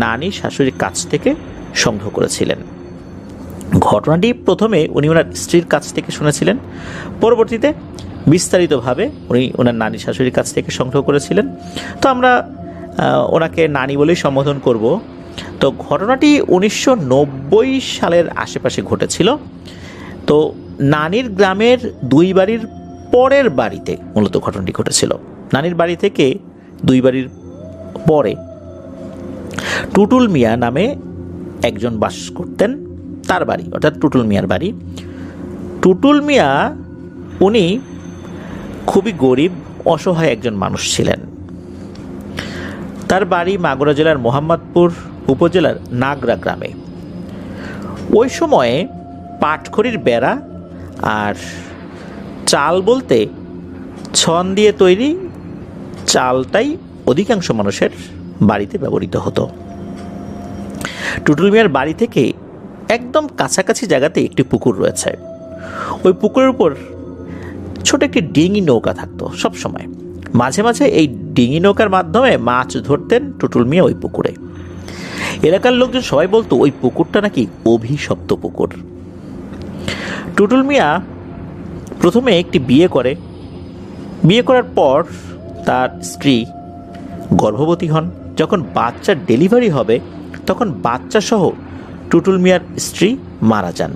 নানি শাশুড়ির কাছ থেকে সংগ্রহ করেছিলেন। ঘটনাটি প্রথমে উনি ওনার স্ত্রীর কাছ থেকে শুনেছিলেন, পরবর্তীতে বিস্তারিতভাবে উনি ওনার নানি শাশুড়ির কাছ থেকে সংগ্রহ করেছিলেন। তো আমরা ওনাকে নানি বলেই সম্বোধন করব। তো ঘটনাটি 1990 সালের আশেপাশে ঘটেছিল। তো নানির গ্রামের 2 বাড়ির পরের বাড়িতে মূলত ঘটনাটি ঘটেছিল। নানির বাড়ি থেকে 2 বাড়ির পরে টুটুল মিয়া নামে একজন বাস করতেন। তার বাড়ি অর্থাৎ টুটুল মিয়ার বাড়ি। টুটুল মিয়া উনি খুবই গরিব অসহায় একজন মানুষ ছিলেন। তার বাড়ি মাগুরা জেলার মোহাম্মদপুর উপজেলার নাগরা গ্রামে। ওই সময়ে পাটখড়ির বেড়া আর চাল বলতে ছন দিয়ে তৈরি চালটাই অধিকাংশ মানুষের বাড়িতে ব্যবহৃত হতো। টুটুল মিয়ার বাড়ি থেকে একদম কাছাকাছি জায়গাতে একটি পুকুর রয়েছে। ওই পুকুরের উপর ছোট একটি ডিঙি নৌকা থাকতো সব সময়। মাঝে মাঝে এই ডিঙি নৌকার মাধ্যমে মাছ ধরতেন টুটুল মিয়া ওই পুকুরে। এলাকার লোকজন সবাই বলতো ওই পুকুরটা নাকি অভিশপ্ত পুকুর। টুটুল মিয়া প্রথমে একটি বিয়ে করে। বিয়ে করার পর তার স্ত্রী গর্ভবতী হন। যখন বাচ্চার ডেলিভারি হবে তখন বাচ্চা সহ টুটুল মিয়ার স্ত্রী মারা যান।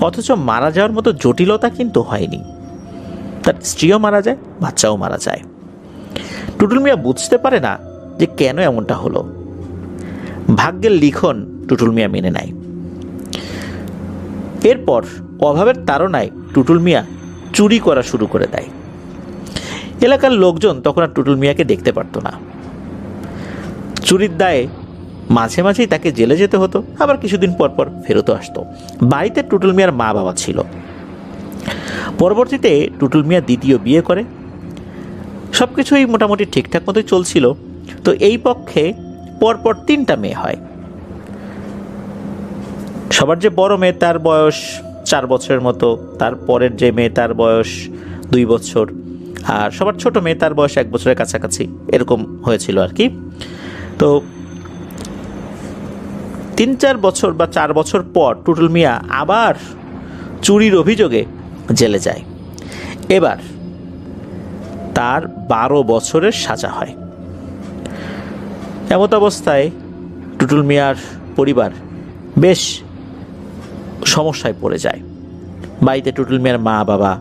অথচ মারা যাওয়ার মতো জটিলতা কিন্তু হয়নি। তার স্ত্রীও মারা যায়, বাচ্চাও মারা যায়। টুটুল মিয়া বুঝতে পারে না যে কেন এমনটা হলো। ভাগ্যের লিখন টুটুল মিয়া মেনে নেয়। এরপর অভাবের তাড়নায় টুটুল মিয়া চুরি করা শুরু করে দেয়। এলাকার লোকজন তখন আর টুটুল মিয়াকে দেখতে পারত না। চুরির দায়ে মাঝে মাঝেই তাকে জেলে যেতে হতো, আবার কিছুদিন পর পর ফেরতও আসতো। বাড়িতে টুটুল মিয়ার মা বাবা ছিল। পরবর্তীতে টুটুল মিয়া দ্বিতীয় বিয়ে করে। সব কিছুই মোটামুটি ঠিকঠাক মতোই চলছিল। তো এই পক্ষে পরপর 3টা মেয়ে হয়। সবার যে বড় মেয়ে তার বয়স 4 বছরের মতো, তারপরের যে মেয়ে তার বয়স 2 বছর, আর সবার ছোট মেয়ে তার বয়স 1 বছরের কাছাকাছি এরকম হয়েছিল আর কি। তো 3-4 বছর বা 4 বছর পর টুটুল মিয়া আবার চুরির অভিযোগে জেলে যায়। এবার তার 12 বছরের সাজা হয়। এমত অবস্থায় টুটুল মিয়ার পরিবার বেশ সমস্যায় পড়ে যায়। বাড়িতে টুটুল মিয়ার মা বাবা,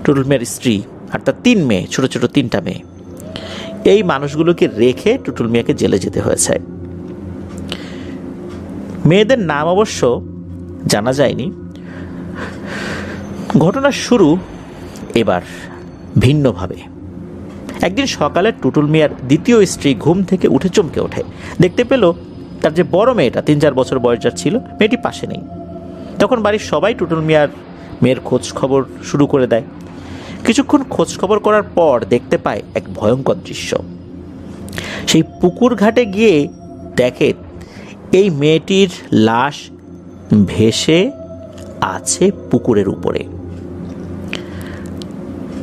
টুটুল মিয়ার স্ত্রী আর তার 3 মেয়ে, ছোট ছোট 3টা মেয়ে, এই মানুষগুলোকে রেখে টুটুল মিয়াকে জেলে যেতে হয়েছে। মেয়েদের নাম অবশ্য জানা যায়নি। ঘটনার শুরু এবার ভিন্নভাবে। একদিন সকালে টুটুল মিয়ার দ্বিতীয় স্ত্রী ঘুম থেকে উঠে চমকে ওঠে। দেখতে পেল তার যে বড় মেয়েটা 3-4 বছর বয়স যার ছিল, মেয়েটি পাশে নেই। তখন বাড়ির সবাই টুটুল মিয়ার মেয়ের খোঁজ খবর শুরু করে দেয়। কিছুক্ষণ খোঁজ খবর করার পর দেখতে পায় এক ভয়ঙ্কর দৃশ্য। সেই পুকুর ঘাটে গিয়ে দেখে এই মেয়েটির লাশ ভেসে আছে পুকুরের উপরে।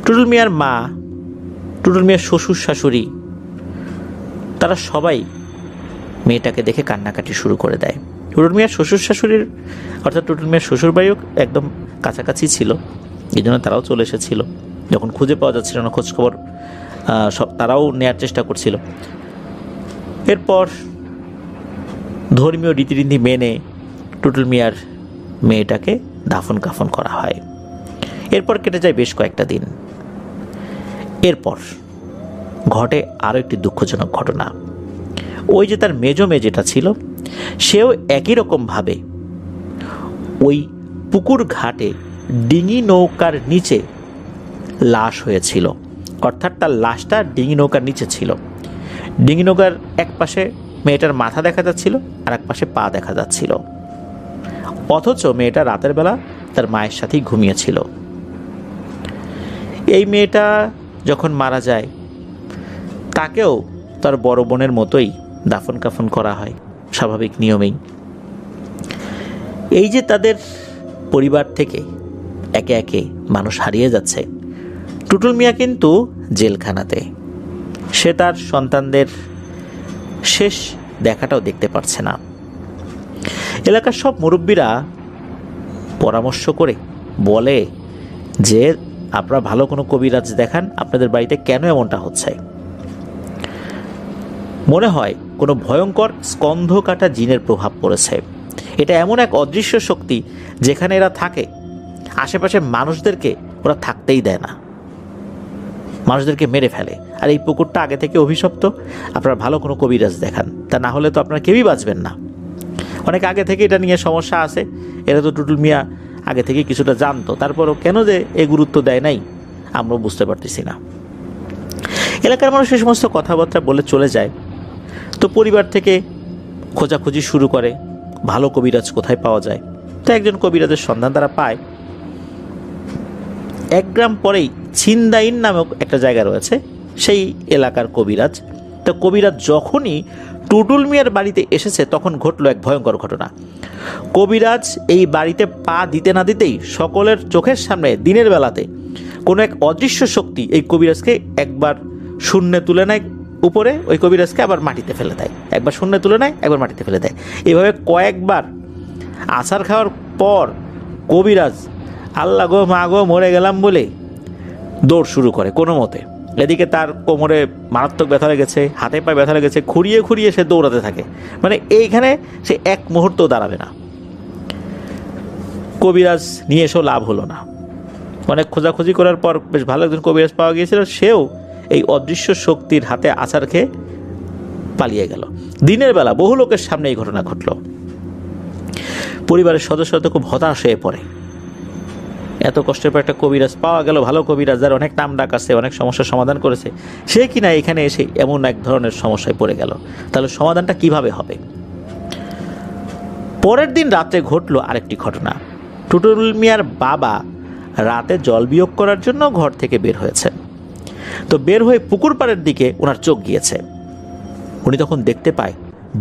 টুটুল মিয়ার মা, টুটুল মিয়ার শ্বশুর শাশুড়ি, তারা সবাই মেয়েটাকে দেখে কান্নাকাটি শুরু করে দেয়। টুটুল মিয়ার শ্বশুর শাশুড়ির অর্থাৎ টুটুল মিয়ার শ্বশুর বাড়িও একদম কাছাকাছি ছিল, এই জন্য তারাও চলে এসেছিল। যখন খুঁজে পাওয়া যাচ্ছিল না, খোঁজখবর সব তারাও নেয়ার চেষ্টা করছিল। এরপর ধর্মীয় রীতিনীতি মেনে টুটুল মিয়ার মেয়েটাকে দাফন কাফন করা হয়। এরপর কেটে যায় বেশ কয়েকটা দিন। এরপর ঘটে আরও একটি দুঃখজনক ঘটনা। ওই যে তার মেজো মেয়ে যেটা ছিল, সেও একই রকমভাবে ওই পুকুর ঘাটে ডিঙি নৌকার নিচে লাশ হয়েছিল। অর্থাৎ তার লাশটা ডিঙি নৌকার নিচে ছিল। ডিঙি নৌকার এক পাশে মেয়েটার মাথা দেখা যাচ্ছিল, আর এক পাশে পা দেখা যাচ্ছিল। অথচ মেয়েটা রাতের বেলা তার মায়ের সাথেই ঘুমিয়েছিল। এই মেয়েটা যখন মারা যায় তাকেও তার বড় বোনের মতোই দাফন কাফন করা হয় স্বাভাবিক নিয়মেই। এই যে তাদের পরিবার থেকে একে একে মানুষ হারিয়ে যাচ্ছে, টুটুল মিয়া কিন্তু জেলখানাতে। সে তার সন্তানদের শেষ দেখাটাও দেখতে পারছে না। এলাকার সব মুরব্বীরা পরামর্শ করে বলে যে আপনারা ভালো কোনো কবিরাজ দেখান, আপনাদের বাড়িতে কেন এমনটা হচ্ছে। মনে হয় কোনো ভয়ঙ্কর স্কন্ধ কাটা জিনের প্রভাব পড়েছে। এটা এমন এক অদৃশ্য শক্তি যেখানে এরা থাকে, আশেপাশে মানুষদেরকে ওরা থাকতেই দেয় না, মানুষদেরকে মেরে ফেলে। আর এই পুকুরটা আগে থেকে অভিশপ্ত, আপনারা ভালো কোনো কবিরাজ দেখান, তা না হলে তো আপনারা কেউই বাঁচবেন না। অনেক আগে থেকে এটা নিয়ে সমস্যা আছে, এরা তো টুটুল মিয়া আগে থেকে কিছুটা জানতো, তারপরও কেন যে এ গুরুত্ব দেয় নাই আমরাও বুঝতে পারতেছি না। এলাকার মানুষ এই সমস্ত কথাবার্তা বলে চলে যায়। তো পরিবার থেকে খোঁজাখুঁজি শুরু করে ভালো কবিরাজ কোথায় পাওয়া যায়। তো একজন কবিরাজের সন্ধান তারা পায়। 1 গ্রাম পরেই ছিনদাইন নামক একটা জায়গা রয়েছে, সেই এলাকার কবিরাজ। তো কবিরাজ যখনই টুটুল মিয়ার বাড়িতে এসেছে তখন ঘটলো এক ভয়ঙ্কর ঘটনা। কবিরাজ এই বাড়িতে পা দিতে না দিতেই সকলের চোখের সামনে দিনের বেলাতে কোনো এক অদৃশ্য শক্তি এই কবিরাজকে একবার শূন্যে তুলে নেয় উপরে, ওই কবিরাজকে আবার মাটিতে ফেলে দেয়, একবার শূন্যে তুলে নেয় একবার মাটিতে ফেলে দেয়। এভাবে কয়েকবার আছার খাওয়ার পর কবিরাজ আল্লাহ গো মা গো মরে গেলাম বলে দৌড় শুরু করে কোনো মতে। এদিকে তার কোমরে মারাত্মক ব্যথা লেগেছে, হাতে পায়ে ব্যথা লেগেছে, খুঁড়িয়ে খুঁড়িয়ে সে দৌড়াতে থাকে, মানে এইখানে সে এক মুহূর্তও দাঁড়াবে না। কবিরাজ নিয়ে এসেও লাভ হলো না। অনেক খোঁজাখুঁজি করার পর বেশ ভালো একজন কবিরাজ পাওয়া গিয়েছিল, সেও এই অদৃশ্য শক্তির হাতে আছাড় খেয়ে পালিয়ে গেল। দিনের বেলা বহু লোকের সামনে এই ঘটনা ঘটল। পরিবারের সদস্যরা তো খুব হতাশ হয়ে পড়ে। এত কষ্টের পর একটা কবিরাজ পাওয়া গেল, ভালো কবিরাজ, যার অনেক নাম ডাক আছে, অনেক সমস্যার সমাধান করেছে, সে কিনা এখানে এসে এমন এক ধরনের সমস্যায় পড়ে গেল। তাহলে সমাধানটা কিভাবে হবে? পরের দিন রাতে ঘটল আরেকটি ঘটনা। টুটুল মিয়ার বাবা রাতে জল বিয়োগ করার জন্য ঘর থেকে বের হয়েছেন। তো বের হয়ে পুকুর পাড়ের দিকে ওনার চোখ গিয়েছে। উনি তখন দেখতে পায়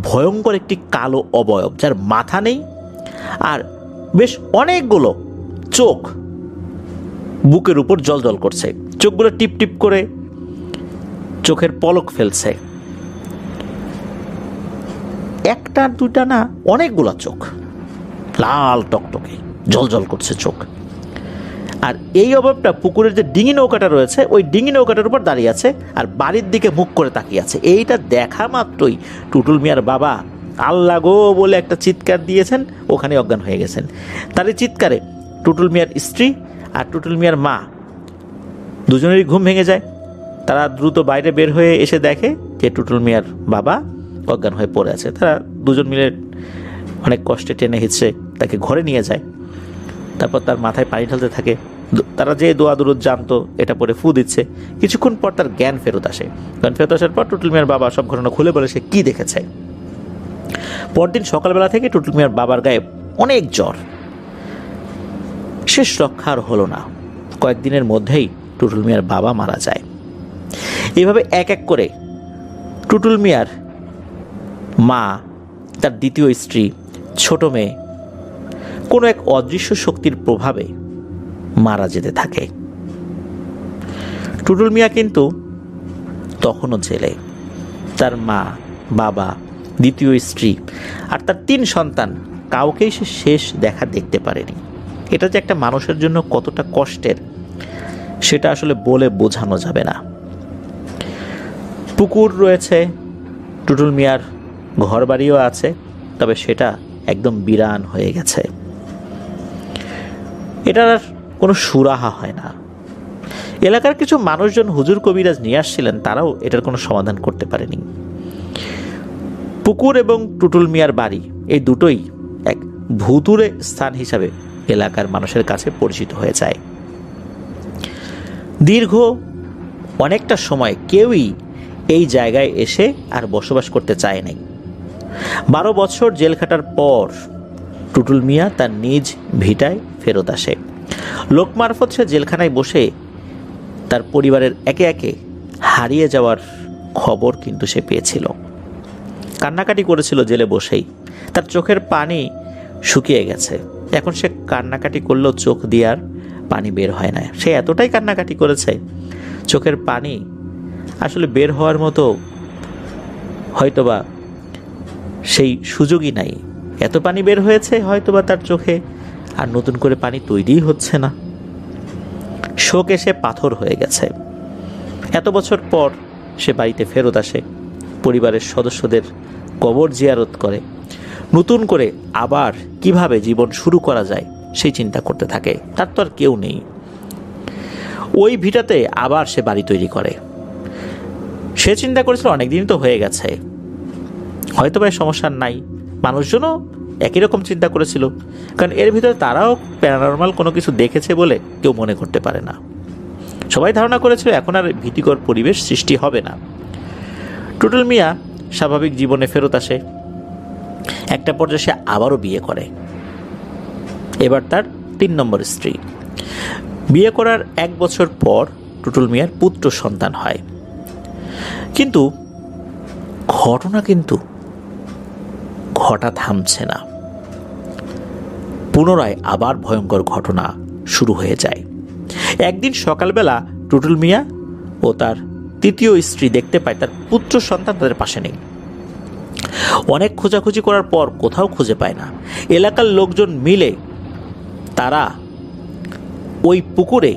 ভয়ঙ্কর একটি কালো অবয়ব, যার মাথা নেই আর বেশ অনেকগুলো চোখ বুকের উপর জ্বলজ্বল করছে। চোখগুলো টিপ টিপ করে চোখের পলক ফেলছে। একটা দুইটা না, অনেকগুলা চোখ, লাল টকটকে জ্বলজ্বল করছে চোখ। আর এই অবয়বটা পুকুরের যে ডিঙি নৌকাটা রয়েছে ওই ডিঙি নৌকাটার উপর দাঁড়িয়ে আছে আর বাড়ির দিকে মুখ করে তাকিয়ে আছে। এইটা দেখা মাত্রই টুটুল মিয়ার বাবা আল্লাহ গো বলে একটা চিৎকার দিয়েছেন, ওখানে অজ্ঞান হয়ে গেছেন। তার এই চিৎকারে টুটুল মিয়ার স্ত্রী আর টুটুল মিয়ার মা দুজনেরই ঘুম ভেঙে যায়। তারা দ্রুত বাইরে বের হয়ে এসে দেখে যে টুটুল মিয়ার বাবা অজ্ঞান হয়ে পড়ে আছে। তারা দুজন মিলে অনেক কষ্টে টেনে হিঁচড়ে তাকে ঘরে নিয়ে যায়। তারপর তার মাথায় পানি ঢালতে থাকে। তারা যে দোয়া দুরুদ জানতো এটা পরে ফু দিচ্ছে। কিছুক্ষণ পর তার জ্ঞান ফেরত আসে। জ্ঞান ফেরত আসার পর টুটুল মিয়ার বাবা সব ঘটনা খুলে বলে সে কি দেখেছে। পরদিন সকালবেলা থেকে টুটুল মিয়ার বাবার গায়ে অনেক জ্বর, শেষ রক্ষা আর হলো না। কয়েকদিনের মধ্যেই টুটুল মিয়ার বাবা মারা যায়। এইভাবে এক এক করে টুটুল মিয়ার মা, তার দ্বিতীয় স্ত্রী, ছোট মেয়ে কোনো এক অদৃশ্য শক্তির প্রভাবে মারা যেতে থাকে। টুটুল মিয়া কিন্তু তখনও জেলে। তার মা, বাবা, দ্বিতীয় স্ত্রী আর তার 3 সন্তান কাউকেই সে শেষ দেখা দেখতে পারেনি। এটা যে একটা মানুষের জন্য কতটা কষ্টের সেটা আসলে বলে বোঝানো যাবে না। পুকুর রয়েছে, টুটুল মিয়ার ঘর বাড়িও আছে, তবে সেটা একদম বিরান হয়ে গেছে। এটার আর কোনো সুরাহা হয় না। এলাকার কিছু মানুষজন হুজুর কবিরাজ নিয়ে আসছিলেন, তারাও এটার কোনো সমাধান করতে পারেনি। পুকুর এবং টুটুল মিয়ার বাড়ি এই দুটোই এক ভুতুড়ে স্থান হিসাবে এলাকার মানুষের কাছে পরিচিত হয়ে যায়। দীর্ঘ অনেকটা সময় কেউই এই জায়গায় এসে আর বসবাস করতে চায় নাই। 12 বছর জেল খাটার পর টুটুল মিয়া তার নিজ ভিটায় ফেরত আসে। লোক মারফত সে জেলখানায় বসে তার পরিবারের একে একে হারিয়ে যাওয়ার খবর কিন্তু সে পেয়েছিল। কান্নাকাটি করেছিল জেলে বসেই। তার চোখের পানি শুকিয়ে গেছে। এখন সে কান্নাকাটি করলেও চোখ দিয়ে আর পানি বের হয় না। সে এতটাই কান্নাকাটি করেছে, চোখের পানি আসলে বের হওয়ার মতো হয়তোবা সেই সুযোগই নাই। এত পানি বের হয়েছে হয়তোবা তার চোখে আর নতুন করে পানি তৈরিই হচ্ছে না। শোক এসে পাথর হয়ে গেছে। এত বছর পর সে বাড়িতে ফেরত আসে, পরিবারের সদস্যদের কবর জিয়ারত করে, নতুন করে আবার কিভাবে জীবন শুরু করা যায় সেই চিন্তা করতে থাকে। তার তো আর কেউ নেই। ওই ভিটাতে আবার সে বাড়ি তৈরি করে। সে চিন্তা করেছিল অনেকদিন তো হয়ে গেছে, হয়তো বা সমস্যা নাই। মানুষজনও একই রকম চিন্তা করেছিল, কারণ এর ভিতরে তারাও প্যারানর্মাল কোনো কিছু দেখেছে বলে কেউ মনে করতে পারে না। সবাই ধারণা করেছিল এখন আর ভীতিকর পরিবেশ সৃষ্টি হবে না। টুটুল মিয়া স্বাভাবিক জীবনে ফেরত আসে। একটা পর্যায়ে সে আবারও বিয়ে করে। এবার তার 3 নম্বর স্ত্রী। বিয়ে করার 1 বছর পর টুটুল মিয়ার পুত্র সন্তান হয়। কিন্তু ঘটনা ঘটা থামছে না। পুনরায় আবার ভয়ঙ্কর ঘটনা শুরু হয়ে যায়। একদিন সকালবেলা টুটুল মিয়া ও তার 3য় স্ত্রী দেখতে পায় তার পুত্র সন্তান তাদের পাশে নেই। অনেক খোঁজাখুঁজি করার পর কোথাও খুঁজে পায় না। এলাকার লোকজন মিলে তারা ওই পুকুরে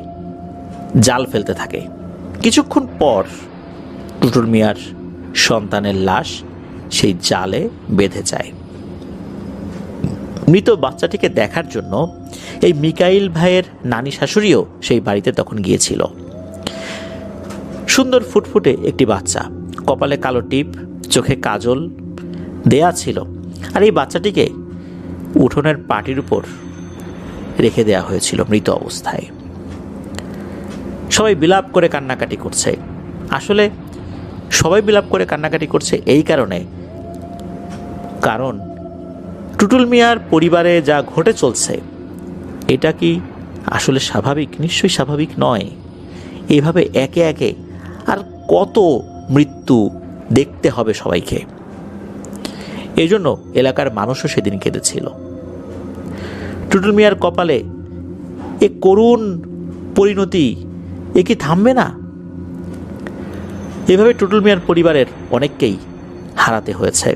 জাল ফেলতে থাকে। কিছুক্ষণ পর টুটুল মিয়ার সন্তানের লাশ সেই জালে বেঁধে যায়। মৃত বাচ্চাটিকে দেখার জন্য এই মিকাইল ভাইয়ের নানি শাশুড়িও সেই বাড়িতে তখন গিয়েছিল। সুন্দর ফুটফুটে একটি বাচ্চা, কপালে কালো টিপ, চোখে কাজল দেয়া ছিল। আর এই বাচ্চাটিকে উঠোনের পাটির উপর রেখে দেয়া হয়েছিল মৃত অবস্থায়। সবাই বিলাপ করে কান্নাকাটি করছে। আসলে সবাই বিলাপ করে কান্নাকাটি করছে এই কারণ টুটুল মিয়ার পরিবারে যা ঘটে চলছে এটা কি আসলে স্বাভাবিক? নিশ্চয়ই স্বাভাবিক নয়। এইভাবে একে একে আর কত মৃত্যু দেখতে হবে সবাইকে। এই জন্য এলাকার মানুষও সেদিন কেঁদেছিল। টুটুল মিয়ার কপালে এ করুণ পরিণতি, এ কি থামবে না? এভাবে টুটুল মিয়ার পরিবারের অনেককেই হারাতে হয়েছে।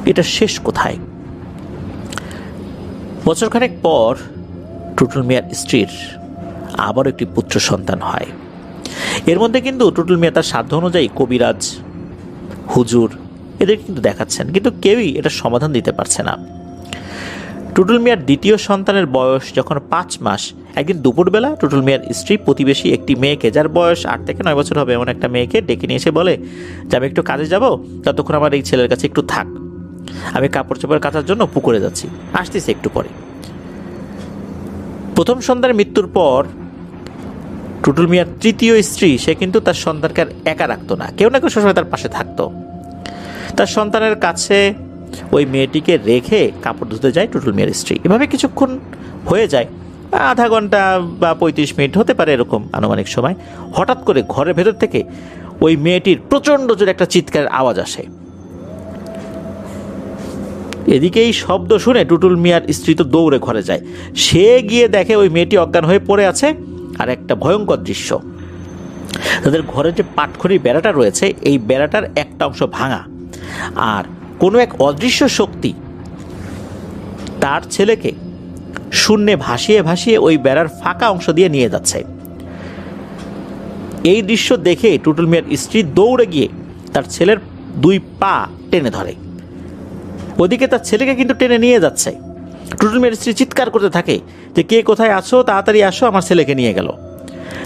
এটা শেষ কোথায়? বছরখানেক পর টুটুল মিয়ার স্ত্রীর আবার একটি পুত্র সন্তান হয়। এর মধ্যে কিন্তু টুটুল মিয়া তার সাধ্য অনুযায়ী কবিরাজ, হুজুর এদের কিন্তু দেখাচ্ছেন, কিন্তু কেউই এটা সমাধান দিতে পারছে না। টুটুল মিয়ার 2য় সন্তানের বয়স যখন 5 মাস, একদিন দুপুরবেলা টুটুল মিয়ার স্ত্রী প্রতিবেশী একটি মেয়েকে, যার বয়স 8 থেকে 9 বছর হবে, এমন একটা মেয়েকে ডেকে নিয়ে এসে বলে যে আমি একটু কাজে যাব, ততক্ষণ আমার এই ছেলের কাছে একটু থাক, আমি কাপড় চোপড় কাচার জন্য পুকুরে যাচ্ছি, আসতেছি একটু পরে। প্রথম সন্তানের মৃত্যুর পর টুটুল মিয়ার 3য় স্ত্রী, সে কিন্তু তার সন্তানকে আর একা রাখতো না, কেউ না কেউ সবসময় তার পাশে থাকতো। তার সন্তানের কাছে ওই মেয়েটিকে রেখে কাপড় ধুতে যায় টুটুল মিয়ার স্ত্রী। এভাবে কিছুক্ষণ হয়ে যায়, আধা ঘন্টা বা 35 মিনিট হতে পারে এরকম আনুমানিক সময়। হঠাৎ করে ঘরের ভেতর থেকে ওই মেয়েটির প্রচণ্ড জোরে একটা চিৎকারের আওয়াজ আসে। এদিকে এই শব্দ শুনে টুটুল মিয়ার স্ত্রী তো দৌড়ে ঘরে যায়। সে গিয়ে দেখে ওই মেয়েটি অজ্ঞান হয়ে পড়ে আছে। আর একটা ভয়ঙ্কর দৃশ্য, তাদের ঘরের যে পাটখড়ি বেড়াটা রয়েছে, এই বেড়াটার একটা অংশ ভাঙা, আর কোনো এক অদৃশ্য শক্তি তার ছেলেকে শূন্যে ভাসিয়ে ভাসিয়ে ওই বেড়ার ফাঁকা অংশ দিয়ে নিয়ে যাচ্ছে। এই দৃশ্য দেখে টুটুল মিয়ার স্ত্রী দৌড়ে গিয়ে তার ছেলের 2 পা টেনে ধরে। ওদিকে তার ছেলেকে কিন্তু টেনে নিয়ে যাচ্ছে। টুটুল মিয়ার স্ত্রী চিৎকার করতে থাকে যে কে কোথায় আছো, তাড়াতাড়ি আসো, আমার ছেলেকে নিয়ে গেল।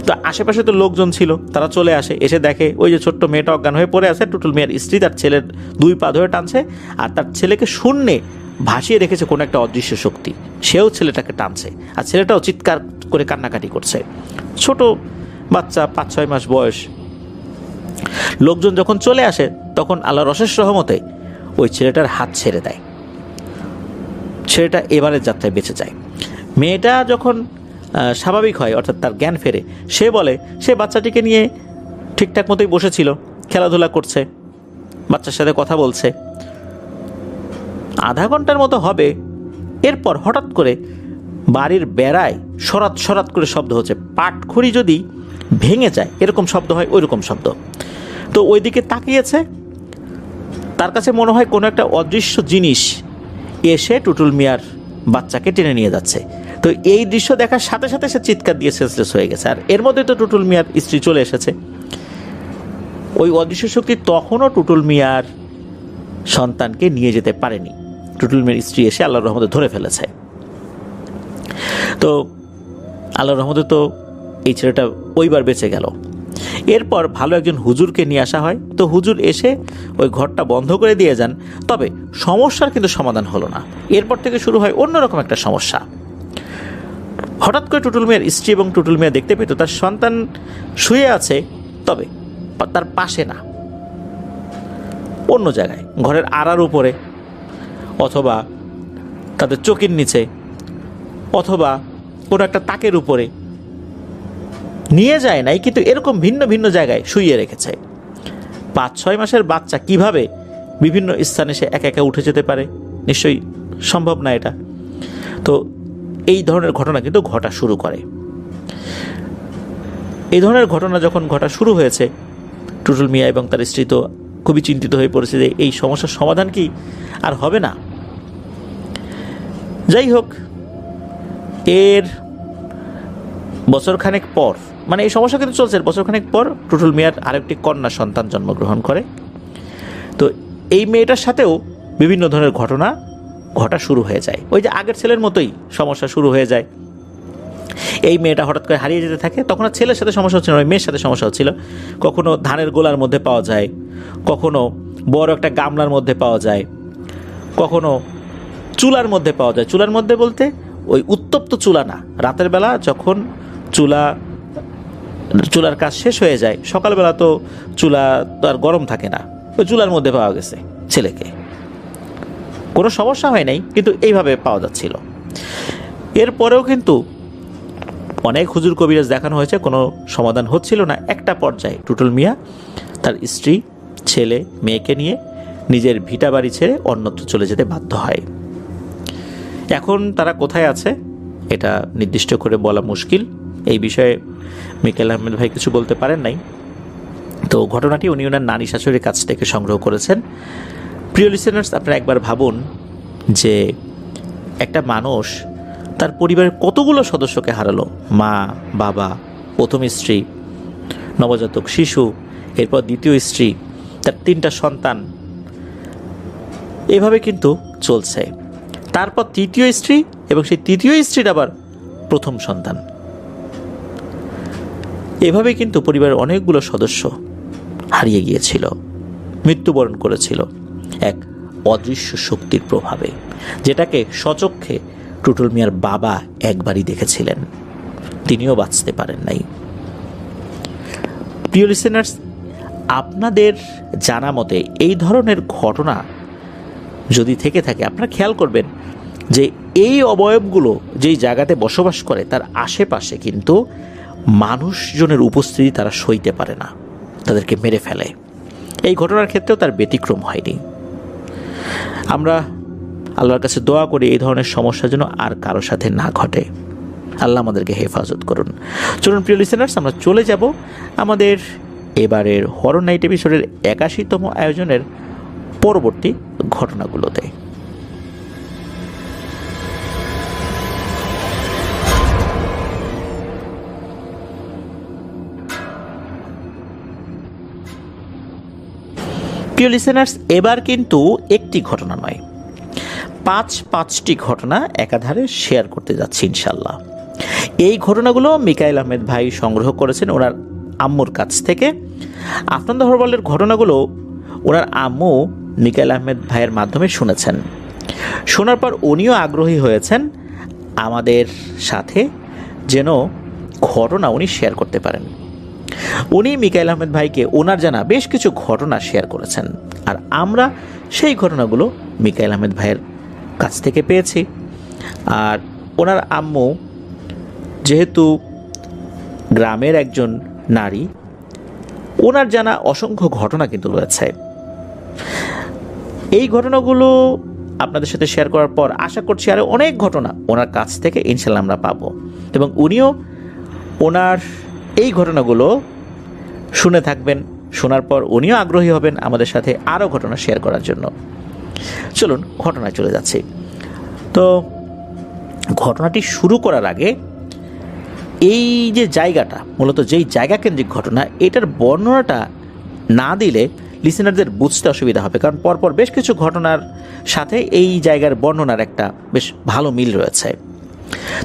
তো আশেপাশে তো লোকজন ছিল, তারা চলে আসে, এসে দেখে ওই যে ছোট্ট মেয়েটা অজ্ঞান হয়ে পড়ে আছে। টুটুল মিয়ার স্ত্রী তার ছেলের 2 পা ধরে টানছে, আর তার ছেলেকে শূন্যে ভাসিয়ে রেখেছে কোনো একটা অদৃশ্য শক্তি। সেও ছেলেটাকে টানছে, আর ছেলেটাও চিৎকার করে কান্নাকাটি করছে। ছোট বাচ্চা, 5-6 মাস বয়স। লোকজন যখন চলে আসে তখন আল্লাহর অশেষ রহমতে ওই ছেলেটার হাত ছেড়ে দেয়। ছেলেটা এবারের যাত্রায় বেঁচে যায়। মেয়েটা যখন স্বাভাবিক হয়, অর্থাৎ তার জ্ঞান ফেরে, সে বলে সে বাচ্চাটিকে নিয়ে ঠিকঠাক মতোই বসেছিল, খেলাধুলা করছে, বাচ্চার সাথে কথা বলছে। আধা ঘন্টার মতো হবে, এরপর হঠাৎ করে বাড়ির বেড়ায় সরাত সরাত করে শব্দ হচ্ছে। পাটখড়ি যদি ভেঙে যায় এরকম শব্দ হয়, ওই রকম শব্দ। তো ওইদিকে তাকিয়েছে, তার কাছে মনে হয় কোনো একটা অদৃশ্য জিনিস এসে টুটুল মিয়ার বাচ্চাকে টেনে নিয়ে যাচ্ছে। তো এই দৃশ্য দেখার সাথে সাথে সে চিৎকার দিয়ে সেন্সলেস হয়ে গেছে। আর এর মধ্যে তো টুটুল মিয়ার স্ত্রী চলে এসেছে। ওই অদৃশ্য শক্তি তখনও টুটুল মিয়ার সন্তানকে নিয়ে যেতে পারেনি। টুটুল মিয়ার স্ত্রী এসে আল্লাহর রহমতে ধরে ফেলেছে। তো আল্লাহর রহমতে তো এই ছেলেটা ওইবার বেঁচে গেল। এরপর ভালো একজন হুজুরকে নিয়ে আসা হয়। তো হুজুর এসে ওই ঘরটা বন্ধ করে দিয়ে যান। তবে সমস্যার কিন্তু সমাধান হলো না। এরপর থেকে শুরু হয় অন্যরকম একটা সমস্যা। হঠাৎ করে টুটুল মিয়ার স্ত্রী এবং টুটুল মিয়া দেখতে পেত তার সন্তান শুয়ে আছে, তবে তার পাশে না, অন্য জায়গায়, ঘরের আড়ার উপরে, অথবা তাদের চোখের নিচে, অথবা কোনো একটা তাকের উপরে। নিয়ে যায় নাই, কিন্তু এরকম ভিন্ন ভিন্ন জায়গায় শুইয়ে রেখেছে। 5-6 মাসের বাচ্চা কিভাবে বিভিন্ন স্থানে সে একা একা উঠে যেতে পারে? নিশ্চয়ই সম্ভব না এটা। তো এই ধরনের ঘটনা কিন্তু ঘটা শুরু করে। এই ধরনের ঘটনা যখন ঘটা শুরু হয়েছে, টুটুল মিয়া এবং তার স্ত্রী তো খুবই চিন্তিত হয়ে পড়েছে যে এই সমস্যার সমাধান কি আর হবে না। যাই হোক, এর বছরখানেক পর, মানে এই সমস্যা কিন্তু চলছে, বছরখানেক পর টুটুল মিয়ার আরেকটি কন্যা সন্তান জন্মগ্রহণ করে। তো এই মেয়েটার সাথেও বিভিন্ন ধরনের ঘটা শুরু হয়ে যায়। ওই যে আগের ছেলের মতোই সমস্যা শুরু হয়ে যায়। এই মেয়েটা হঠাৎ করে হারিয়ে যেতে থাকে। তখন আর ছেলের সাথে সমস্যা হচ্ছিল না, ওই মেয়ের সাথে সমস্যা হচ্ছিল। কখনো ধানের গোলার মধ্যে পাওয়া যায়, কখনো বড় একটা গামলার মধ্যে পাওয়া যায়, কখনো চুলার মধ্যে পাওয়া যায়। চুলার মধ্যে বলতে ওই উত্তপ্ত চুলা না, রাতের বেলা যখন চুলার কাজ শেষ হয়ে যায়, সকালবেলা তো চুলা তো আর গরম থাকে না, ওই চুলার মধ্যে পাওয়া গেছে ছেলেকে। কোনো সমস্যা হয় নাই, কিন্তু এইভাবে পাওয়া যাচ্ছিল। এরপরেও কিন্তু অনেক হুজুর কবিরাজ দেখানো হয়েছে, কোনো সমাধান হচ্ছিল না। একটা পর্যায়ে টুটুল মিয়া তার স্ত্রী, ছেলে, মেয়েকে নিয়ে নিজের ভিটা বাড়ি ছেড়ে অন্যত্র চলে যেতে বাধ্য হয়। এখন তারা কোথায় আছে এটা নির্দিষ্ট করে বলা মুশকিল। এই বিষয়ে মিকাইল আহমেদ ভাই কিছু বলতে পারেন নাই। তো ঘটনাটি উনি ওনার নারী শাশুড়ির কাছ থেকে সংগ্রহ করেছেন। প্রিয় লিসেনার্স, আপনারা একবার ভাবুন যে একটা মানুষ তার পরিবারের কতগুলো সদস্যকে হারালো। মা, বাবা, প্রথম স্ত্রী, নবজাতক শিশু, এরপর দ্বিতীয় স্ত্রী, তার 3টা সন্তান, এভাবে কিন্তু চলছে। তারপর তৃতীয় স্ত্রী, এবং সেই তৃতীয় স্ত্রীর আবার প্রথম সন্তান। এভাবে কিন্তু পরিবারের অনেকগুলো সদস্য হারিয়ে গিয়েছিল, মৃত্যুবরণ করেছিল এক অদৃশ্য শক্তির প্রভাবে, যেটাকে স্বচক্ষে টুটুল মিয়ার বাবা একবারই দেখেছিলেন। তিনিও বাঁচতে পারেন নাই। প্রিয় লিসেনার্স, আপনাদের জানা মতে এই ধরনের ঘটনা যদি থেকে থাকে, আপনারা খেয়াল করবেন যে এই অবয়বগুলো যেই জায়গাতে বসবাস করে তার আশেপাশে কিন্তু মানুষজনের উপস্থিতি তারা সইতে পারে না, তাদেরকে মেরে ফেলে। এই ঘটনার ক্ষেত্রেও তার ব্যতিক্রম হয়নি। আমরা আল্লাহর কাছে দোয়া করি এই ধরনের সমস্যা যেন আর কারোর সাথে না ঘটে। আল্লাহ আমাদেরকে হেফাজত করুন। চলুন প্রিয় লিসেনার্স, আমরা চলে যাব আমাদের এবারের হরর নাইট এপিসোডের 81তম আয়োজনের পরবর্তী ঘটনাগুলোতে। প্রিয় লিসেনার্স, এবার কিন্তু একটি ঘটনা নয়, 5টি ঘটনা একাধারে শেয়ার করতে যাচ্ছি ইনশাল্লাহ। এই ঘটনাগুলো মিকাইল আহমেদ ভাই সংগ্রহ করেছেন ওনার আম্মুর কাছ থেকে। আফনান দ্য হরর ওয়ার্ল্ডের ঘটনাগুলো ওনার আম্মু মিকাইল আহমেদ ভাইয়ের মাধ্যমে শুনেছেন। শোনার পর উনিও আগ্রহী হয়েছেন আমাদের সাথে যেন ঘটনা উনি শেয়ার করতে পারেন। উনি মিকাইল আহমেদ ভাইকে ওনার জানা বেশ কিছু ঘটনা শেয়ার করেছেন, আর আমরা সেই ঘটনাগুলো মিকাইল আহমেদ ভাইয়ের কাছ থেকে পেয়েছি। আর ওনার আম্মু যেহেতু গ্রামের একজন নারী, ওনার জানা অসংখ্য ঘটনা কিন্তু রয়েছে। এই ঘটনাগুলো আপনাদের সাথে শেয়ার করার পর আশা করছি আরও অনেক ঘটনা ওনার কাছ থেকে ইনশাল্লাহ আমরা পাবো, এবং উনিও ওনার এই ঘটনাগুলো শুনে থাকবেন, শোনার পর উনিও আগ্রহী হবেন আমাদের সাথে আরও ঘটনা শেয়ার করার জন্য। চলুন ঘটনায় চলে যাচ্ছি। তো ঘটনাটি শুরু করার আগে এই যে জায়গাটা, মূলত যেই জায়গা কেন্দ্রিক ঘটনা, এটার বর্ণনাটা না দিলে লিসেনারদের বুঝতে অসুবিধা হবে, কারণ পরপর বেশ কিছু ঘটনার সাথে এই জায়গার বর্ণনার একটা বেশ ভালো মিল রয়েছে।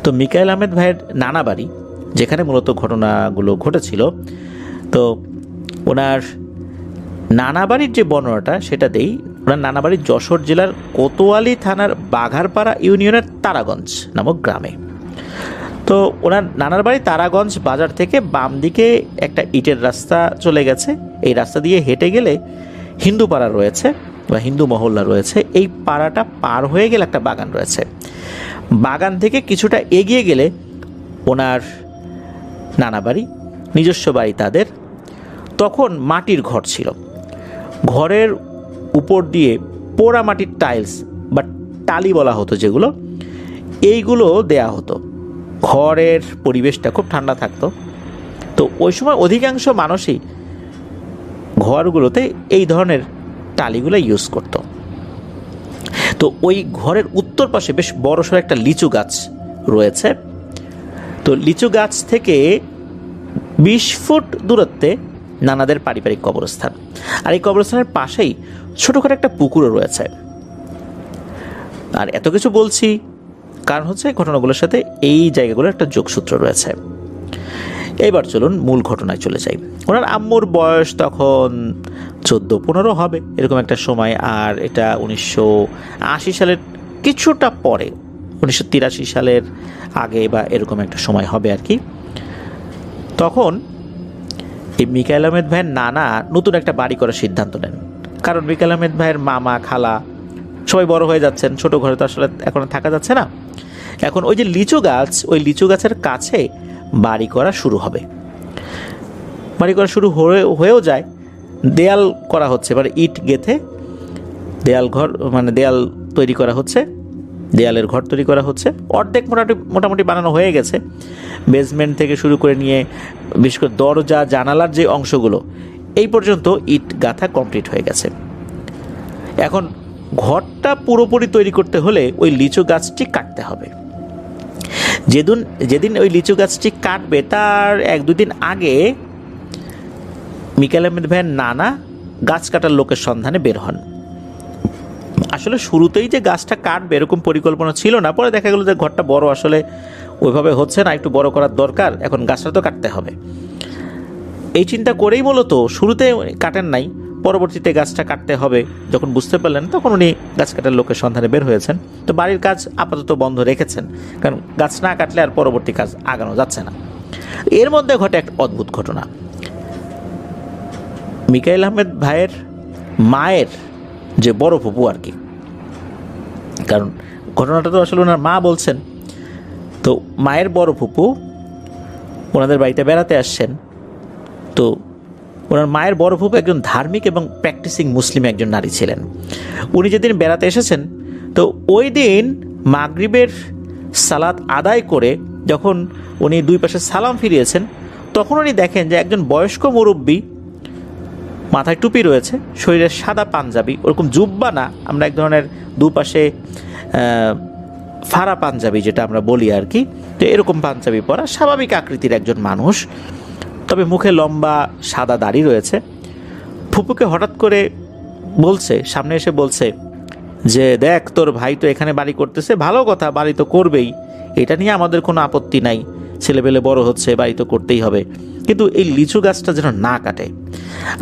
তো মিকাইল আহমেদ ভাইয়ের নানা বাড়ি, যেখানে মূলত ঘটনাগুলো ঘটেছিল, তো ওনার নানা বাড়ির যে বর্ণনাটা সেটা দেই। ওনার নানা বাড়ি যশোর জেলার কোতোয়ালি থানার বাঘারপাড়া ইউনিয়নের তারাগঞ্জ নামক গ্রামে। তো ওনার নানার বাড়ি তারাগঞ্জ বাজার থেকে বাম দিকে একটা ইটের রাস্তা চলে গেছে। এই রাস্তা দিয়ে হেঁটে গেলে হিন্দু পাড়া রয়েছে বা হিন্দু মহল্লা রয়েছে। এই পাড়াটা পার হয়ে গেলে একটা বাগান রয়েছে। বাগান থেকে কিছুটা এগিয়ে গেলে ওনার নানা বাড়ি, নিজস্ব বাড়ি তাদের। তখন মাটির ঘর ছিল। ঘরের উপর দিয়ে পোড়া মাটির টাইলস বা টালি বলা হতো যেগুলো, এইগুলো দেয়া হতো। ঘরের পরিবেশটা খুব ঠান্ডা থাকতো। তো ওই সময় অধিকাংশ মানুষই ঘরগুলোতে এই ধরনের টালিগুলো ইউজ করত। তো ওই ঘরের উত্তর পাশে বেশ বড়সড় একটা লিচু গাছ রয়েছে। তো লিচু গাছ থেকে 20 ফুট দূরত্বে নানাদের পারিবারিক কবরস্থান, আর এই কবরস্থানের পাশেই ছোটোখাটো একটা পুকুরও রয়েছে। আর এত কিছু বলছি কারণ হচ্ছে ঘটনাগুলোর সাথে এই জায়গাগুলোর একটা যোগসূত্র রয়েছে। এবার চলুন মূল ঘটনায় চলে যাই। ওনার আম্মুর বয়স তখন 14-15 হবে, এরকম একটা সময়। আর এটা 1980 সালের কিছুটা পরে, 1983 সালের আগে বা এরকম একটা সময় হবে আর কি। তখন এই মিকাইল আহমেদ ভাইয়ের নানা নতুন একটা বাড়ি করার সিদ্ধান্ত নেন। কারণ মিকাইল আহমেদ ভাইয়ের মামা, খালা সবাই বড় হয়ে যাচ্ছেন, ছোট ঘরে তো আসলে এখন থাকা যাচ্ছে না। এখন ওই যে লিচু গাছ, ওই লিচু গাছের কাছে বাড়ি করা শুরু হবে। বাড়ি করা শুরু হয়েও যায়। দেয়াল করা হচ্ছে, মানে ইট গেথে দেয়াল ঘর, মানে দেয়াল তৈরি করা হচ্ছে, দেয়ালের ঘর তৈরি করা হচ্ছে। অর্ধেক মোটামুটি বানানো হয়ে গেছে। বেসমেন্ট থেকে শুরু করে নিয়ে বিশেষ করে দরজা জানালার যে অংশগুলো, এই পর্যন্ত ইট গাঁথা কমপ্লিট হয়ে গেছে। এখন ঘরটা পুরোপুরি তৈরি করতে হলে ওই লিচু গাছটি কাটতে হবে। যেদিন ওই লিচু গাছটি কাটবে তার 1-2 দিন আগে মিকাইল আহমেদ ভাইয়ের নানা গাছ কাটার লোকের সন্ধানে বের হন। আসলে শুরুতেই যে গাছটা কাটবে এরকম পরিকল্পনা ছিল না। পরে দেখা গেল যে ঘরটা বড়, আসলে ওইভাবে হচ্ছে না, একটু বড় করার দরকার, এখন গাছটা তো কাটতে হবে। এই চিন্তা করেই মূলত শুরুতে কাটেন নাই, পরবর্তীতে গাছটা কাটতে হবে যখন বুঝতে পারলেন তখন উনি গাছ কাটার লোকের সন্ধানে বের হয়েছেন। তো বাড়ির কাজ আপাতত বন্ধ রেখেছেন, কারণ গাছ না কাটলে আর পরবর্তী কাজ আগানো যাচ্ছে না। এর মধ্যে ঘটে এক অদ্ভুত ঘটনা। মিকাইল আহমেদ ভাইয়ের মায়ের যে বড় ফুপু আর কি, কারণ ঘটনাটা তো আসলে ওনার মা বলছেন, তো মায়ের বড় ফুপু ওনাদের বাড়িতে বেড়াতে আসছেন। তো ওনার মায়ের বড় ফুপু একজন ধার্মিক এবং প্র্যাকটিসিং মুসলিম একজন নারী ছিলেন। উনি যেদিন বেড়াতে এসেছেন, তো ওই দিন মাগরিবের সালাত আদায় করে যখন উনি 2 পাশে সালাম ফিরিয়েছেন, তখন উনি দেখেন যে একজন বয়স্ক মুরব্বী, মাথায় টুপি রয়েছে, শরীরে সাদা পাঞ্জাবি, ওরকম জুব্বা না, আমরা এক ধরনের দুপাশে ফাড়া পাঞ্জাবি যেটা আমরা বলি আর কি, তো এরকম পাঞ্জাবি পরা স্বাভাবিক আকৃতির একজন মানুষ, তবে মুখে লম্বা সাদা দাড়ি রয়েছে। ফুপুকে হঠাৎ করে বলছে, সামনে এসে বলছে যে দেখ, তোর ভাই তো এখানে বাড়ি করতেছে, ভালো কথা, বাড়ি তো করবেই, এটা নিয়ে আমাদের কোনো আপত্তি নাই, ছেলেপেলে বড় হচ্ছে, বাড়ি তো করতেই হবে, কিন্তু এই লিচু গাছটা যেন না কাটে।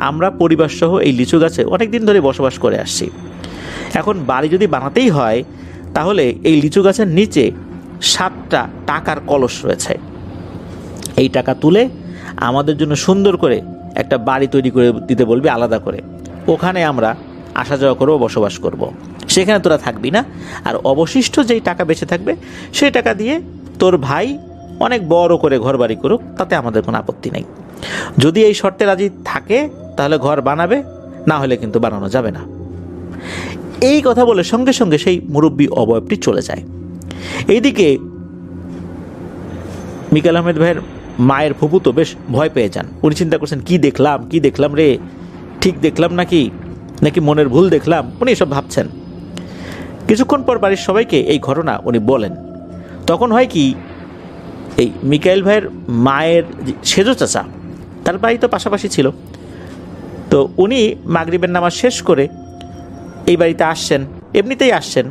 আমরা পরিবার সহ এই লিচু গাছে অনেক দিন ধরে বসবাস করে আসছি। এখন বাড়ি যদি বানাতেই হয় তাহলে এই লিচু গাছের নিচে 7টা টাকার কলস রয়েছে। এই টাকা তুলে আমাদের জন্য সুন্দর করে একটা বাড়ি তৈরি করে দিতে বলবি আলাদা করে, ওখানে আমরা আসা যাওয়া করবো, বসবাস করব। সেখানে তোরা থাকবি না, আর অবশিষ্ট যেই টাকা বেঁচে থাকবে সেই টাকা দিয়ে তোর ভাই অনেক বড় করে ঘর বাড়ি করুক, তাতে আমাদের কোনো আপত্তি নেই। যদি এই শর্তে রাজি থাকে তাহলে ঘর বানাবে, না হলে কিন্তু বানানো যাবে না। এই কথা বলে সঙ্গে সঙ্গে সেই মুরব্বী অবয়বটি চলে যায়। এইদিকে মিকাইল আহমেদ ভাইয়ের মায়ের ফুপু তো বেশ ভয় পেয়ে যান। উনি চিন্তা করছেন, কি দেখলাম রে, ঠিক দেখলাম নাকি নাকি মনের ভুল দেখলাম, উনি এসব ভাবছেন। কিছুক্ষণ পর বাড়ির সবাইকে এই ঘটনা উনি বলেন। তখন হয় কি, এই মিকাইল ভাইয়ের মায়ের সেজো চাচা, তার বাড়ি তো পাশাপাশি ছিল, তো উনি মাগরিবের নামাজ শেষ করে এই বাড়িতে আসছেন, এমনিতেই আসছেন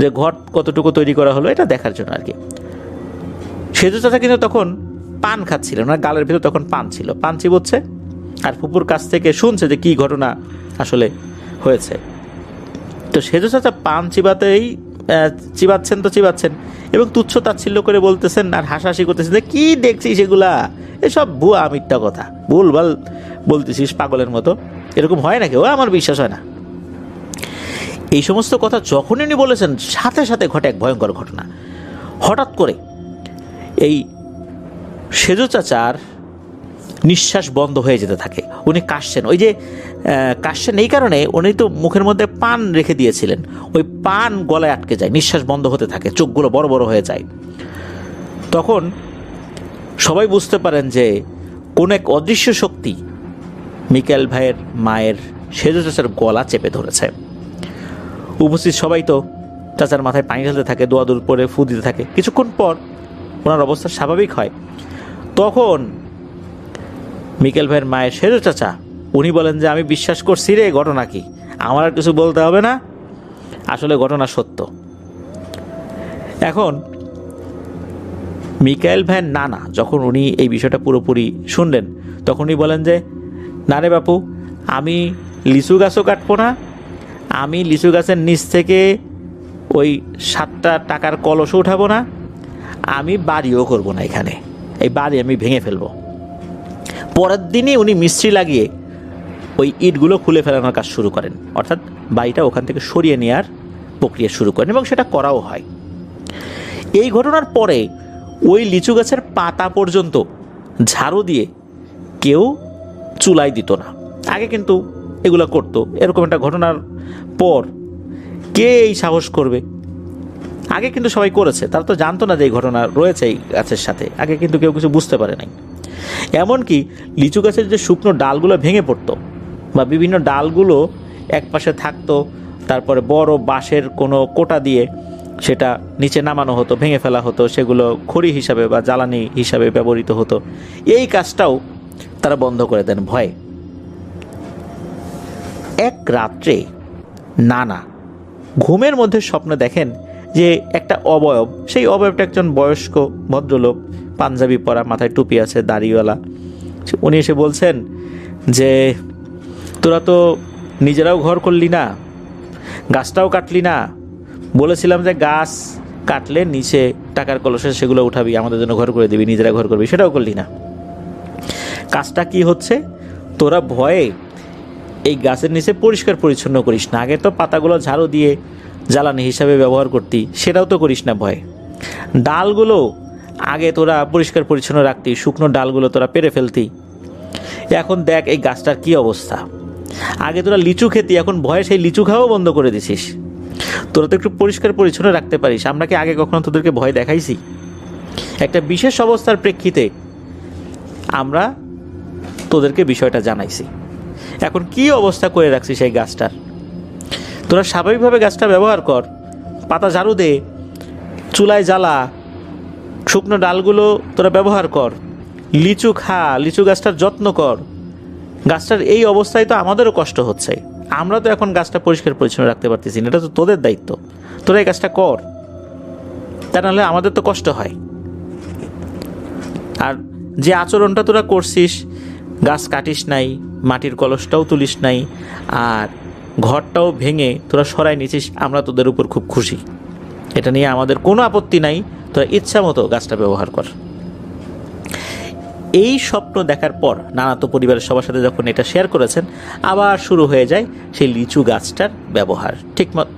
যে ঘর কতটুকু তৈরি করা হলো এটা দেখার জন্য আর কি। সেজো চাচা কিন্তু তখন পান খাচ্ছিলেন, ওনার গালের ভিতর তখন পান ছিল, পান চিবোচ্ছে, আর ফুপুর কাছ থেকে শুনছে যে কী ঘটনা আসলে হয়েছে। তো সেজো চাচা পান চিবাচ্ছেন তো চিবাচ্ছেন, এবং তুচ্ছ তাচ্ছিল্য করে বলতেছেন আর হাসাহাসি করতেছেন যে কী দেখছিস এগুলা, এসব ভুয়া মিথ্যা কথা, ভুলভাল বলতেছিস পাগলের মতো, এরকম হয় নাকি, ও আমার বিশ্বাস হয় না। এই সমস্ত কথা যখনই উনি বলেছেন, সাথে সাথে ঘটে এক ভয়ঙ্কর ঘটনা। হঠাৎ করে এই সেজো চাচার নিঃশ্বাস বন্ধ হয়ে যেতে থাকে, উনি কাশছেন। ওই যে কাশছেন এই কারণে, উনি তো মুখের মধ্যে পান রেখে দিয়েছিলেন, ওই পান গলায় আটকে যায়, নিঃশ্বাস বন্ধ হতে থাকে, চোখগুলো বড় বড় হয়ে যায়। তখন সবাই বুঝতে পারেন যে কোন এক অদৃশ্য শক্তি মিকাইল ভাইয়ের মায়ের সেজো চাচার গলা চেপে ধরেছে। উপস্থিত সবাই তো চাচার মাথায় পানি ঢালতে থাকে, দোয়াদুর পরে ফু দিতে থাকে। কিছুক্ষণ পর ওনার অবস্থা স্বাভাবিক হয়। তখন মিকাইল ভাইয়ের মায়ের সেজো চাচা উনি বলেন যে আমি বিশ্বাস করছি রে, ঘটনা কি, আমার আর কিছু বলতে হবে না, আসলে ঘটনা সত্য। এখন মিকাইল ভাইয়ের নানা যখন উনি এই বিষয়টা পুরোপুরি শুনলেন, তখন উনি বলেন যে না রে বাপু, আমি লিচু গাছও কাটবো না, আমি লিচু গাছের নিচ থেকে ওই 7টা টাকার কলসও উঠাবো না, আমি বাড়িও করব না, এখানে এই বাড়ি আমি ভেঙে ফেলবো। পরের দিনই উনি মিস্ত্রি লাগিয়ে ওই ইটগুলো খুলে ফেলানোর কাজ শুরু করেন, অর্থাৎ বাড়িটা ওখান থেকে সরিয়ে নেওয়ার প্রক্রিয়া শুরু করেন, এবং সেটা করাও হয়। এই ঘটনার পরে ওই লিচু গাছের পাতা পর্যন্ত ঝাড়ু দিয়ে কেউ চুলাই দিত না। আগে কিন্তু এগুলো করতো, এরকম একটা ঘটনার পর কে এই সাহস করবে? আগে কিন্তু সবাই করেছে, তারা তো জানতো না যে এই ঘটনা রয়েছে এই গাছের সাথে, আগে কিন্তু কেউ কিছু বুঝতে পারে নাই। এমনকি লিচু গাছের যে শুকনো ডালগুলো ভেঙে পড়তো, বা বিভিন্ন ডালগুলো এক পাশে থাকতো, তারপরে বড় বাঁশের কোনো কোটা দিয়ে সেটা নিচে নামানো হতো, ভেঙে ফেলা হতো, সেগুলো খড়ি হিসাবে বা জ্বালানি হিসাবে ব্যবহৃত হতো। এই কাজটাও তারা বন্ধ করে দেন ভয়ে। এক রাত্রে নানা ঘুমের মধ্যে স্বপ্নে দেখেন যে একটা অবয়ব, সেই অবয়বটা একজন বয়স্ক ভদ্রলোক, পাঞ্জাবি পরা, মাথায় টুপি আছে, দাড়িওয়ালা। উনি এসে বলছেন যে তোরা তো নিজেরাও ঘর করলি না, গাছটাও কাটলি না, বলেছিলাম যে গাছ কাটলে নিচে টাকার কলসে সেগুলো উঠাবি, আমাদের জন্য ঘর করে দিবি, নিজেরা ঘর করবি, সেটাও করলি না। কাজটা কি হচ্ছে, তোরা ভয়ে এই গাছের নিচে পরিষ্কার পরিচ্ছন্ন করিস না, আগে তো পাতাগুলো ঝাড়ু দিয়ে জ্বালানি হিসাবে ব্যবহার করতি, সেটাও তো করিস না ভয়ে। ডালগুলো আগে তোরা পরিষ্কার পরিচ্ছন্ন রাখতি, শুকনো ডালগুলো তোরা পেরে ফেলতি, এখন দেখ এই গাছটার কি অবস্থা। আগে তোরা লিচু খেতি, এখন ভয়ে সেই লিচু খাওয়াও বন্ধ করে দিছিস। তোরা তো একটু পরিষ্কার পরিচ্ছন্ন রাখতে পারিস, আমরা কি আগে কখনো তোদেরকে ভয় দেখাইছি? একটা বিশেষ অবস্থার প্রেক্ষিতে আমরা তোদেরকে বিষয়টা জানাইছি, এখন কি অবস্থা করে রাখছিস সেই গাছটার। তোরা স্বাভাবিকভাবে গাছটা ব্যবহার কর, পাতা ঝাড়ু দে, চুলায় জ্বালা, শুকনো ডালগুলো তোরা ব্যবহার কর, লিচু খা, লিচু গাছটার যত্ন কর। গাছটার এই অবস্থায় তো আমাদেরও কষ্ট হচ্ছে, আমরা তো এখন গাছটা পরিষ্কার পরিচ্ছন্ন রাখতে পারতেছি না, এটা তো তোদের দায়িত্ব, তোরা এই কাজটা কর, তা নাহলে আমাদের তো কষ্ট হয়। আর যে আচরণটা তোরা করছিস, গাছ কাটিস নাই, মাটির কলসটাও তুলিস নাই, আর ঘরটাও ভেঙে তোরা সরাই নিছিস, আমরা তোদের উপর খুব খুশি, এটা নিয়ে আমাদের কোনো আপত্তি নাই, তোরা ইচ্ছা মতো গাছটা ব্যবহার কর। এই স্বপ্ন দেখার পর নানা তো পরিবারের সবার সাথে যখন এটা শেয়ার করেছেন, আবার শুরু হয়ে যায় সেই লিচু গাছটার ব্যবহার,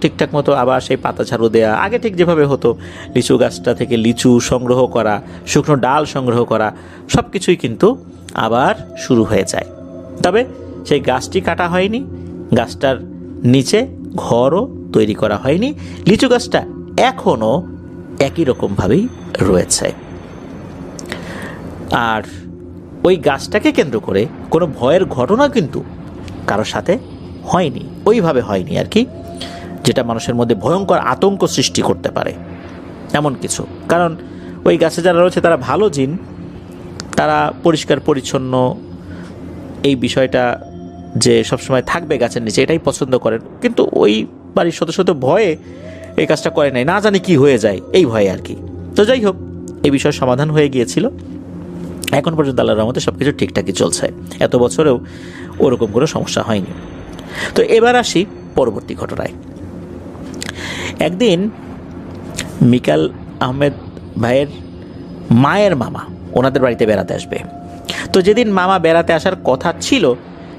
ঠিকঠাক মতো আবার সেই পাতা ঝাড়ু দেওয়া, আগে ঠিক যেভাবে হতো লিচু গাছটা থেকে লিচু সংগ্রহ করা, শুকনো ডাল সংগ্রহ করা, সব কিছুই কিন্তু আবার শুরু হয়ে যায়। তবে সেই গাছটি কাটা হয়নি, গাছটার নিচে ঘরও তৈরি করা হয়নি, লিচু গাছটা এখনও একই রকমভাবেই রয়েছে। আর ওই গাছটাকে কেন্দ্র করে কোনো ভয়ের ঘটনা কিন্তু কারোর সাথে হয়নি, ওইভাবে হয়নি আর কি, যেটা মানুষের মধ্যে ভয়ঙ্কর আতঙ্ক সৃষ্টি করতে পারে এমন কিছু। কারণ ওই গাছে যারা রয়েছে তারা ভালো জিন, তারা পরিষ্কার পরিচ্ছন্ন, এই বিষয়টা যে সবসময় থাকবে গাছের নিচে এটাই পছন্দ করেন। কিন্তু ওই বাড়ির সদস্য তো ভয়ে এই কাজটা করে নাই, না জানি কি হয়ে যায় এই ভয়ে আর কি। তো যাই হোক, এই বিষয়ের সমাধান হয়ে গিয়েছিল। এখন পর্যন্ত আল্লাহর রহমতে সব কিছু ঠিকঠাকই চলছে, এত বছরেও ওরকম কোনো সমস্যা হয়নি। তো এবার আসি পরবর্তী ঘটনায়। একদিন মিকাল আহমেদ ভাইয়ের মায়ের মামা ওনাদের বাড়িতে বেড়াতে আসবে। তো যেদিন মামা বেড়াতে আসার কথা ছিল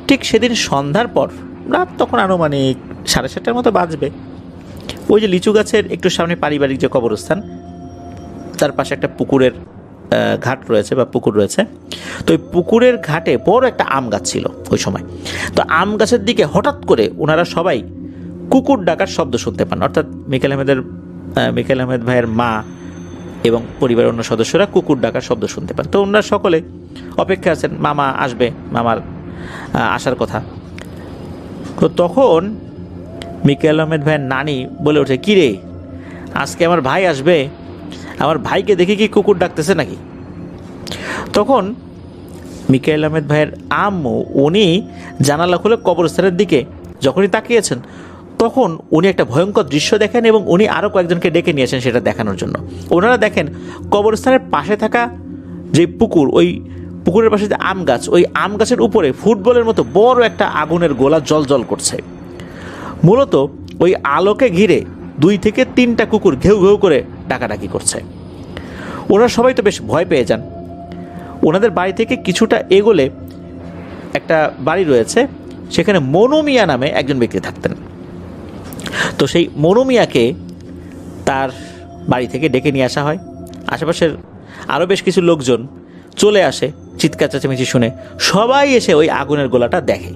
ঠিক সেদিন সন্ধ্যার পর, রাত তখন আনুমানিক 7:30টার মতো বাজবে, ওই যে লিচু গাছের একটু সামনে পারিবারিক যে কবরস্থান, তার পাশে একটা পুকুরের ঘাট রয়েছে বা পুকুর রয়েছে। তো ওই পুকুরের ঘাটে বড় একটা আম গাছ ছিল ওই সময়। তো আম গাছের দিকে হঠাৎ করে ওনারা সবাই কুকুর ডাকার শব্দ শুনতে পান, অর্থাৎ মিকাল আহমেদ ভাইয়ের মা এবং পরিবারের অন্য সদস্যরা কুকুর ডাকার শব্দ শুনতে পান। তো ওনারা সকলে অপেক্ষা আছেন, মামা আসবে, মামার আসার কথা। তো তখন মিকাল আহমেদ ভাইয়ের নানি বলে ওঠে, কী রে, আজকে আমার ভাই আসবে, আমার ভাইকে দেখে কি কুকুর ডাকতেছে নাকি? তখন মিকাইল আহমেদ ভাইয়ের আম্মু উনি জানালা খুলে কবরস্থানের দিকে যখনই তাকিয়েছেন তখন উনি একটা ভয়ঙ্কর দৃশ্য দেখেন এবং উনি আরও কয়েকজনকে ডেকে নিয়েছেন সেটা দেখানোর জন্য। ওনারা দেখেন কবরস্থানের পাশে থাকা যে পুকুর, ওই পুকুরের পাশে যে আম গাছ, ওই আম গাছের উপরে ফুটবলের মতো বড় একটা আগুনের গোলা জ্বলজ্বল করছে। মূলত ওই আলোকে ঘিরে 2 থেকে 3টা কুকুর ঘেউ ঘেউ করে ডাকাডাকি করছে। ওনারা সবাই তো বেশ ভয় পেয়ে যান। ওনাদের বাড়ি থেকে কিছুটা এগোলে একটা বাড়ি রয়েছে, সেখানে মনু মিয়া নামে একজন ব্যক্তি থাকতেন। তো সেই মনু মিয়াকে তার বাড়ি থেকে ডেকে নিয়ে আসা হয়। আশেপাশের আরও বেশ কিছু লোকজন চলে আসে চিৎকার চেঁচামেচি শুনে। সবাই এসে ওই আগুনের গোলাটা দেখে,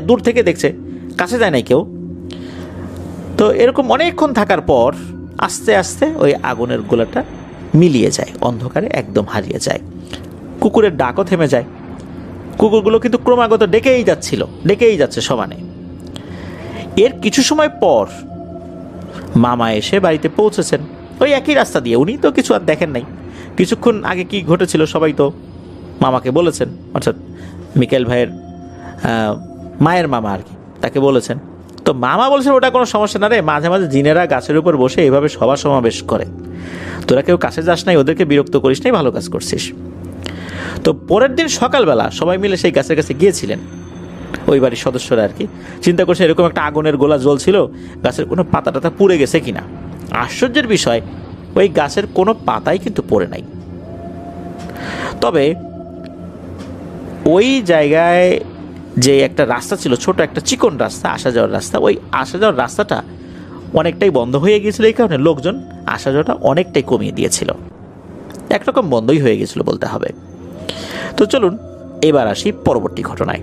দূর থেকে দেখছে, কাছে যায় নাই কেউ। তো এরকম অনেকক্ষণ থাকার পর আস্তে আস্তে ওই আগুনের গোলাটা মিলিয়ে যায়, অন্ধকারে একদম হারিয়ে যায়। কুকুরের ডাকও থেমে যায়। কুকুরগুলো কিন্তু ক্রমাগত ডেকেই যাচ্ছে সমানে। এর কিছু সময় পর মামা এসে বাড়িতে পৌঁছেছেন ওই একই রাস্তা দিয়ে। উনি তো কিছু আর দেখেন নাই, কিছুক্ষণ আগে কি ঘটেছিল সবাই তো মামাকে বলেছেন, অর্থাৎ মিকাইল ভাইয়ের মায়ের মামা আর কি, তাকে বলেছেন। তো মামা বলছেন ওটা কোনো সমস্যা না রে, মাঝে মাঝে জিনেরা গাছের উপর বসে এইভাবে সভা সমাবেশ করে, তোরা কেউ কাছে যাস নাই, ওদেরকে বিরক্ত করিস নাই, ভালো কাজ করছিস। তো পরের দিন সকালবেলা সবাই মিলে সেই গাছের কাছে গিয়েছিলেন, ওই বাড়ির সদস্যরা আর কি। চিন্তা করছে এরকম একটা আগুনের গোলা জ্বলছিল, গাছের কোনো পাতা টাতা পুড়ে গেছে কিনা। আশ্চর্যের বিষয়, ওই গাছের কোনো পাতাই কিন্তু পড়ে নাই। তবে ওই জায়গায় যে একটা রাস্তা ছিল, ছোট একটা চিকন রাস্তা, আসা যাওয়ার রাস্তা, ওই আসা যাওয়ার রাস্তাটা অনেকটাই বন্ধ হয়ে গিয়েছিল। এই কারণে লোকজন আসা যাওয়াটা অনেকটাই কমিয়ে দিয়েছিল, একরকম বন্ধই হয়ে গেছিল বলতে হবে। তো চলুন এবার আসি পরবর্তী ঘটনায়।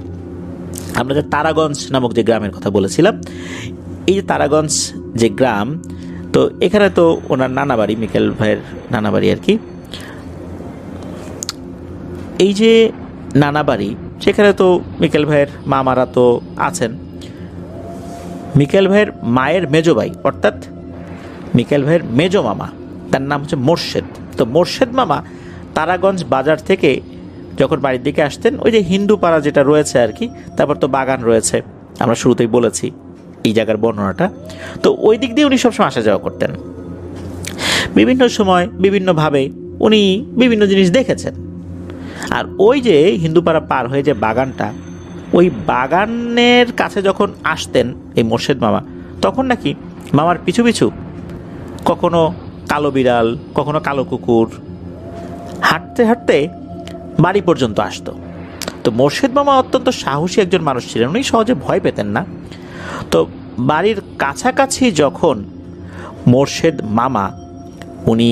আমরা যে তারাগঞ্জ নামক যে গ্রামের কথা বলেছিলাম, এই যে তারাগঞ্জ যে গ্রাম, তো এখানে তো ওনার নানা বাড়ি, মিকাইল ভাইয়ের নানা বাড়ি আর কি। এই যে নানা বাড়ি, সেখানে তো মিকাইল ভাইয়ের মামারা তো আছেন। মিকাইল ভাইয়ের মায়ের মেজো ভাই, অর্থাৎ মিকাইল ভাইয়ের মেজো মামা, তার নাম হচ্ছে মোর্শেদ। তো মোর্শেদ মামা তারাগঞ্জ বাজার থেকে যখন বাড়ির দিকে আসতেন, ওই যে হিন্দু পাড়া যেটা রয়েছে আর কি, তারপর তো বাগান রয়েছে, আমরা শুরুতেই বলেছি এই জায়গার বর্ণনাটা। তো ওই দিক দিয়ে উনি সবসময় আসা যাওয়া করতেন। বিভিন্ন সময় বিভিন্নভাবে উনি বিভিন্ন জিনিস দেখেছেন। আর ওই যে হিন্দুপাড়া পার হয়ে যে বাগানটা, ওই বাগানের কাছে যখন আসতেন এই মোর্শেদ মামা, তখন নাকি মামার পিছু পিছু কখনো কালো বিড়াল, কখনো কালো কুকুর হাঁটতে হাঁটতে বাড়ি পর্যন্ত আসতো। তো মোর্শেদ মামা অত্যন্ত সাহসী একজন মানুষ ছিলেন, উনি সহজে ভয় পেতেন না। তো বাড়ির কাছাকাছি যখন মোর্শেদ মামা উনি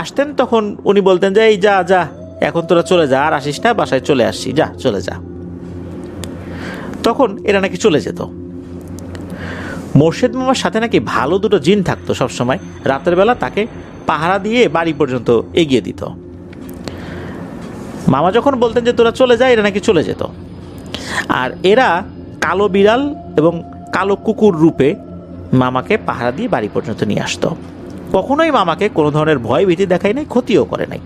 আসতেন, তখন উনি বলতেন যে এই যা যা, এখন তোরা চলে যা, আর আসিস না, বাসায় চলে আসছি, যা চলে যা। তখন এরা নাকি চলে যেত। মোর্শেদ মামার সাথে নাকি ভালো দুটো জিন থাকতো সবসময়, রাতের বেলা তাকে পাহারা দিয়ে বাড়ি পর্যন্ত এগিয়ে দিত। মামা যখন বলতেন যে তোরা চলে যা, এরা নাকি চলে যেত। আর এরা কালো বিড়াল এবং কালো কুকুর রূপে মামাকে পাহারা দিয়ে বাড়ি পর্যন্ত নিয়ে আসতো। কখনোই মামাকে কোনো ধরনের ভয় ভীতি দেখায় নাই, ক্ষতিও করে নাই।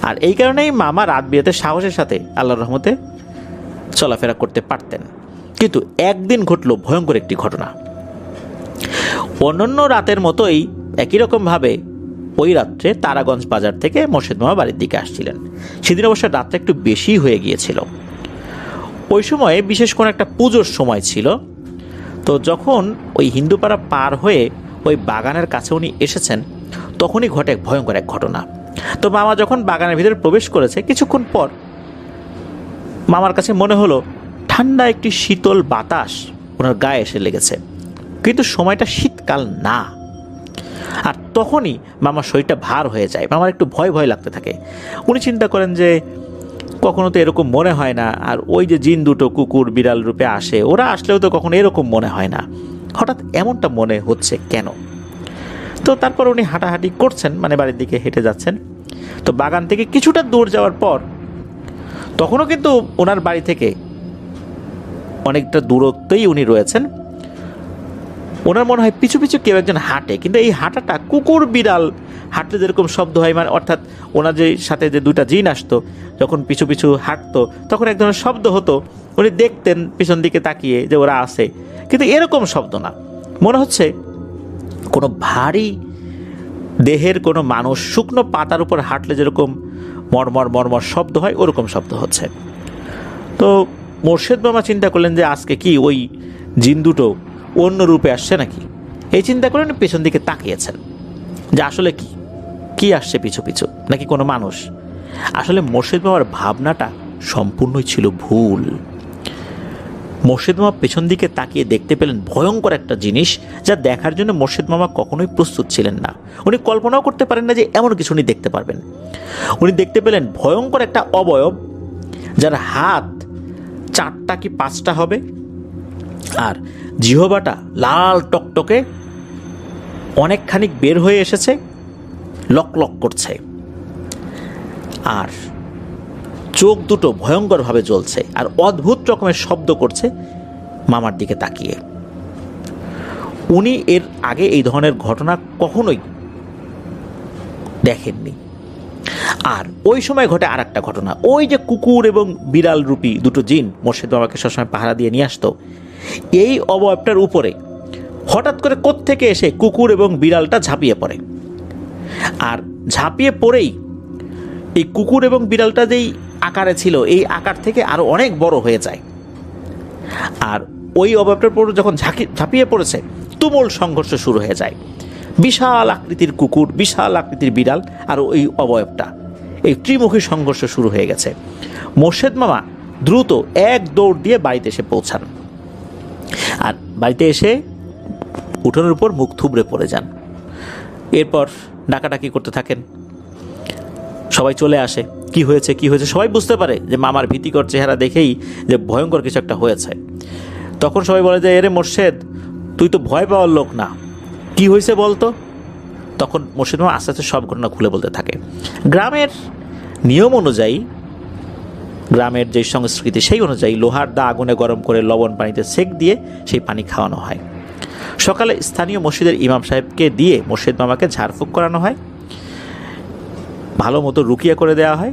আর এই কারণেই মামা রাত বিরাতে সাহসের সাথে আল্লাহর রহমতে চলাফেরা করতে পারতেন। কিন্তু একদিন ঘটল ভয়ঙ্কর একটি ঘটনা। অন্যান্য রাতের মতোই একই রকমভাবে ওই রাত্রে তারাগঞ্জ বাজার থেকে মোর্শেদ মামা বাড়ির দিকে আসছিলেন। সেদিন অবশ্য রাতটা একটু বেশি হয়ে গিয়েছিল। ওই সময়ে বিশেষ কোনো একটা পুজোর সময় ছিল। তো যখন ওই হিন্দুপাড়া পার হয়ে ওই বাগানের কাছে উনি এসেছেন, তখনই ঘটে ভয়ঙ্কর এক ঘটনা। তো মামা যখন বাগানের ভিতরে প্রবেশ করেছে, কিছুক্ষণ পর মামার কাছে মনে হলো ঠান্ডা একটি শীতল বাতাস ওনার গায়ে এসে লেগেছে, কিন্তু সময়টা শীতকাল না। আর তখনই মামার শরীরটা ভার হয়ে যায়, মামার একটু ভয় ভয় লাগতে থাকে। উনি চিন্তা করেন যে কখনো তো এরকম মনে হয় না, আর ওই যে জিন দুটো কুকুর বিড়াল রূপে আসে, ওরা আসলেও তো কখনো এরকম মনে হয় না, হঠাৎ এমনটা মনে হচ্ছে কেন? তো তারপর উনি হাঁটাহাঁটি করছেন, মানে বাড়ির দিকে হেঁটে যাচ্ছেন। তো বাগান থেকে কিছুটা দূর যাওয়ার পর তখনও কিন্তু ওনার বাড়ি থেকে অনেকটা দূরত্বেই উনি রয়েছেন। ওনার মনে হয় পিছু পিছু কেউ একজন হাঁটে, কিন্তু এই হাঁটাটা কুকুর বিড়াল হাঁটলে যেরকম শব্দ হয়, মানে অর্থাৎ ওনার যে সাথে যে দুইটা জিন আসতো, যখন পিছু পিছু হাঁটতো তখন এক ধরনের শব্দ হতো। উনি দেখতেন পিছন দিকে তাকিয়ে যে ওরা আসে, কিন্তু এরকম শব্দ না। মনে হচ্ছে কোনো ভারী দেহের কোনো মানুষ শুকনো পাতার উপর হাঁটলে যেরকম মরমর মরমর শব্দ হয়, ওরকম শব্দ হচ্ছে। তো মোর্শেদ মামা চিন্তা করলেন যে আজকে কি ওই জিন দুটো অন্য রূপে আসছে নাকি। এই চিন্তা করে উনি পেছন দিকে তাকিয়েছেন যে আসলে কি আসছে পিছু পিছু, নাকি কোনো মানুষ। আসলে মোর্শেদ মামার ভাবনাটা সম্পূর্ণই ছিল ভুল। মোর্শেদ মামা পেছন দিকে তাকিয়ে দেখতে পেলেন ভয়ঙ্কর একটা জিনিস, যা দেখার জন্য মোর্শেদ মামা কখনোই প্রস্তুত ছিলেন না। উনি কল্পনাও করতে পারেন না যে এমন কিছু উনি দেখতে পারবেন। উনি দেখতে পেলেন ভয়ঙ্কর একটা অবয়ব, যার হাত 4টা কি 5টা হবে, আর জিহবাটা লাল টকটকে অনেকখানি বের হয়ে এসেছে, লক লক করছে, আর চোখ দুটো ভয়ঙ্করভাবে জ্বলছে, আর অদ্ভুত রকমের শব্দ করছে মামার দিকে তাকিয়ে। উনি এর আগে এই ধরনের ঘটনা কখনোই দেখেননি। আর ওই সময় ঘটে আর একটা ঘটনা। ওই যে কুকুর এবং বিড়াল রূপী দুটো জিন মোর্শেদ বাবাকে সবসময় পাহারা দিয়ে নিয়ে আসতো, এই অবয়বটার উপরে হঠাৎ করে কোত্থেকে এসে কুকুর এবং বিড়ালটা ঝাঁপিয়ে পড়ে। আর ঝাঁপিয়ে পড়েই এই কুকুর এবং বিড়ালটা যেই আকারে ছিল, এই আকার থেকে আরো অনেক বড় হয়ে যায়। আর ওই অবয়বটার পর যখন ঝাঁপিয়ে পড়েছে, তুমুল সংঘর্ষ শুরু হয়ে যায়। বিশাল আকৃতির কুকুর, বিশাল আকৃতির বিড়াল আর ওই অবয়বটা, এই ত্রিমুখী সংঘর্ষ শুরু হয়ে গেছে। মোর্শেদ মামা দ্রুত এক দৌড় দিয়ে বাড়িতে এসে পৌঁছান। আর বাড়িতে এসে উঠোনের উপর মুখ থুবড়ে পড়ে যান। এরপর ডাকাডাকি করতে থাকেন। সবাই চলে আসে, কি হয়েছে কি হয়েছে। সবাই বুঝতে পারে যে মামার ভীতিকর চেহারা দেখেই যে ভয়ঙ্কর কিছু একটা হয়েছে। তখন সবাই বলে যে এরে মোর্শেদ, তুই তো ভয় পাওয়ার লোক না, কি হয়েছে বলতো। তখন মোর্শেদ মামা আস্তে আস্তে সব ঘটনা খুলে বলতে থাকে। গ্রামের নিয়ম অনুযায়ী, গ্রামের যে সংস্কৃতি সেই অনুযায়ী লোহার দা আগুনে গরম করে লবণ পানিতে সেক দিয়ে সেই পানি খাওয়ানো হয়। সকালে স্থানীয় মসজিদের ইমাম সাহেবকে দিয়ে মোর্শেদ মামাকে ঝাড়ফুঁক করানো হয়, ভালো মতো রুকিয়া করে দেওয়া হয়,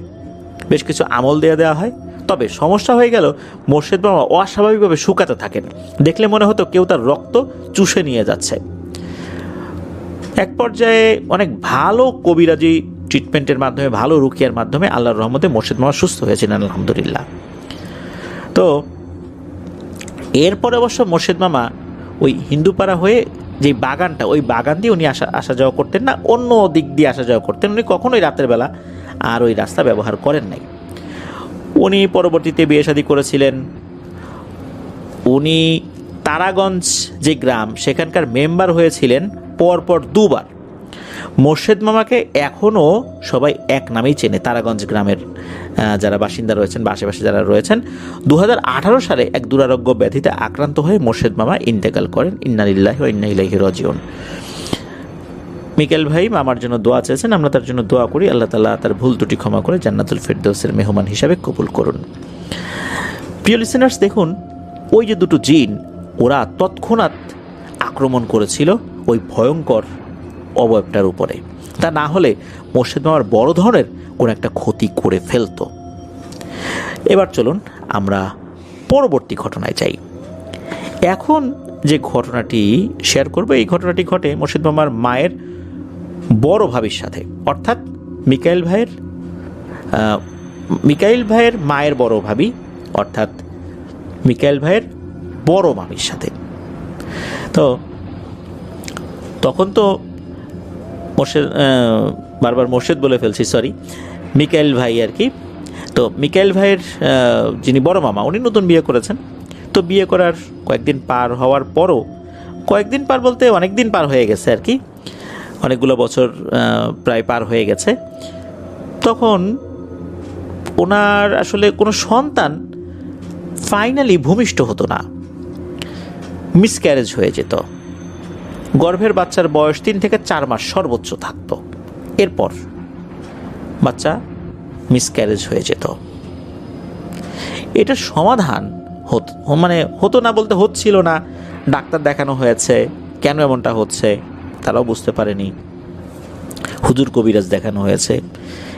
বেশ কিছু আমল দেওয়া হয়। তবে সমস্যা হয়ে গেল, মোর্শেদ মামা অস্বাভাবিকভাবে শুকাতে থাকেন। দেখলে মনে হতো কেউ তার রক্ত চুষে নিয়ে যাচ্ছে। এক পর্যায়ে অনেক ভালো কবিরাজি ট্রিটমেন্টের মাধ্যমে, ভালো রুকিয়ার মাধ্যমে আল্লাহর রহমতে মোর্শেদ মামা সুস্থ হয়েছিলেন, আলহামদুলিল্লাহ। তো এরপরে অবশ্য মোর্শেদ মামা ওই হিন্দুপাড়া হয়ে যে বাগানটা, ওই বাগান দিয়ে উনি আসা যাওয়া করতেন না, অন্য দিক দিয়ে আসা যাওয়া করতেন। উনি কখনোই রাতের বেলা আর ওই রাস্তা ব্যবহার করেন নাই। উনি পরবর্তীতে বিয়ে শাদী করেছিলেন। উনি তারাগঞ্জ যে গ্রাম, সেখানকার মেম্বার হয়েছিলেন পরপর 2বার। মোর্শেদ মামাকে এখনও সবাই এক নামেই চেনে, তারাগঞ্জ গ্রামের যারা বাসিন্দা রয়েছেন বা আশেপাশে যারা রয়েছেন। 2018 সালে এক দুরারোগ্য ব্যাধিতে আক্রান্ত হয়ে মোর্শেদ মামা ইন্তেকাল করেন। ইন্না লিল্লাহি ওয়া ইন্না ইলাইহি রাজিউন। মিকেল ভাই মামার জন্য দোয়া চেয়েছেন, আমরা তার জন্য দোয়া করি। আল্লাহ তাআলা তার ভুল ত্রুটি ক্ষমা করে জান্নাতুল ফেরদৌসের মেহমান হিসাবে কবুল করুন। প্রিয় লিসেনার্স, দেখুন ওই যে দুটো জিন, ওরা তৎক্ষণাৎ আক্রমণ করেছিল ওই ভয়ঙ্কর অবয়বটার উপরে। তা না হলে মোর্শেদ মামার বড় ধরনের কোনো একটা ক্ষতি করে ফেলতো। এবার চলুন আমরা পরবর্তী ঘটনায় যাই। এখন যে ঘটনাটি শেয়ার করবো, এই ঘটনাটি ঘটে মোর্শেদ মামার মায়ের বড় ভাবির সাথে, অর্থাৎ মিকাইল ভাইয়ের মায়ের বড় ভাবি, অর্থাৎ মিকাইল ভাইয়ের বড় মামির সাথে। তো তখন তো বারবার মোর্শেদ বলে ফেলছি, সরি, মিকাইল ভাই আর কি। তো মিকাইল ভাইয়ের যিনি বড় মামা, উনি নতুন বিয়ে করেছেন। তো বিয়ে করার কয়েকদিন পার হওয়ার পরও, কয়েকদিন পার বলতে অনেক দিন পার হয়ে গেছে আর কি, অনেকগুলো বছর প্রায় পার হয়ে গেছে। তখন ওনার আসলে কোনো সন্তান ফাইনালি ভূমিষ্ঠ হতো না, মিসক্যারেজ হয়ে যেত। গর্ভের বাচ্চার বয়স 3 থেকে 4 মাস সর্বোচ্চ থাকতো, এরপর বাচ্চা মিসক্যারেজ হয়ে যেত। এটার সমাধান হতো না বলতে হচ্ছিল না। ডাক্তার দেখানো হয়েছে, কেন এমনটা হচ্ছে তারাও বুঝতে পারেনি। হুজুর কবিরাজ দেখানো হয়েছে,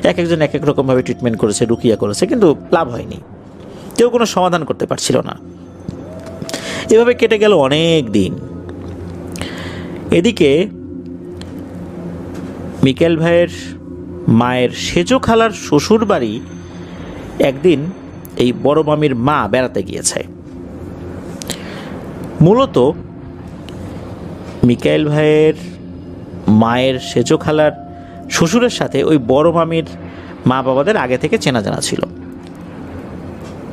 এক একজন এক এক রকমভাবে ট্রিটমেন্ট করেছে, রুকিয়া করেছে, কিন্তু লাভ হয়নি। কেউ কোনো সমাধান করতে পারছিল না। এভাবে কেটে গেল অনেক দিন। এদিকে মিকাইল ভাইয়ের মায়ের সেজো খালার শ্বশুর বাড়ি একদিন এই বড় মামির মা বেড়াতে গিয়েছে। মূলত মিকাইল ভাইয়ের মায়ের সেজো খালার শ্বশুরের সাথে ওই বড় মামির মা বাবাদের আগে থেকে চেনা জানা ছিল।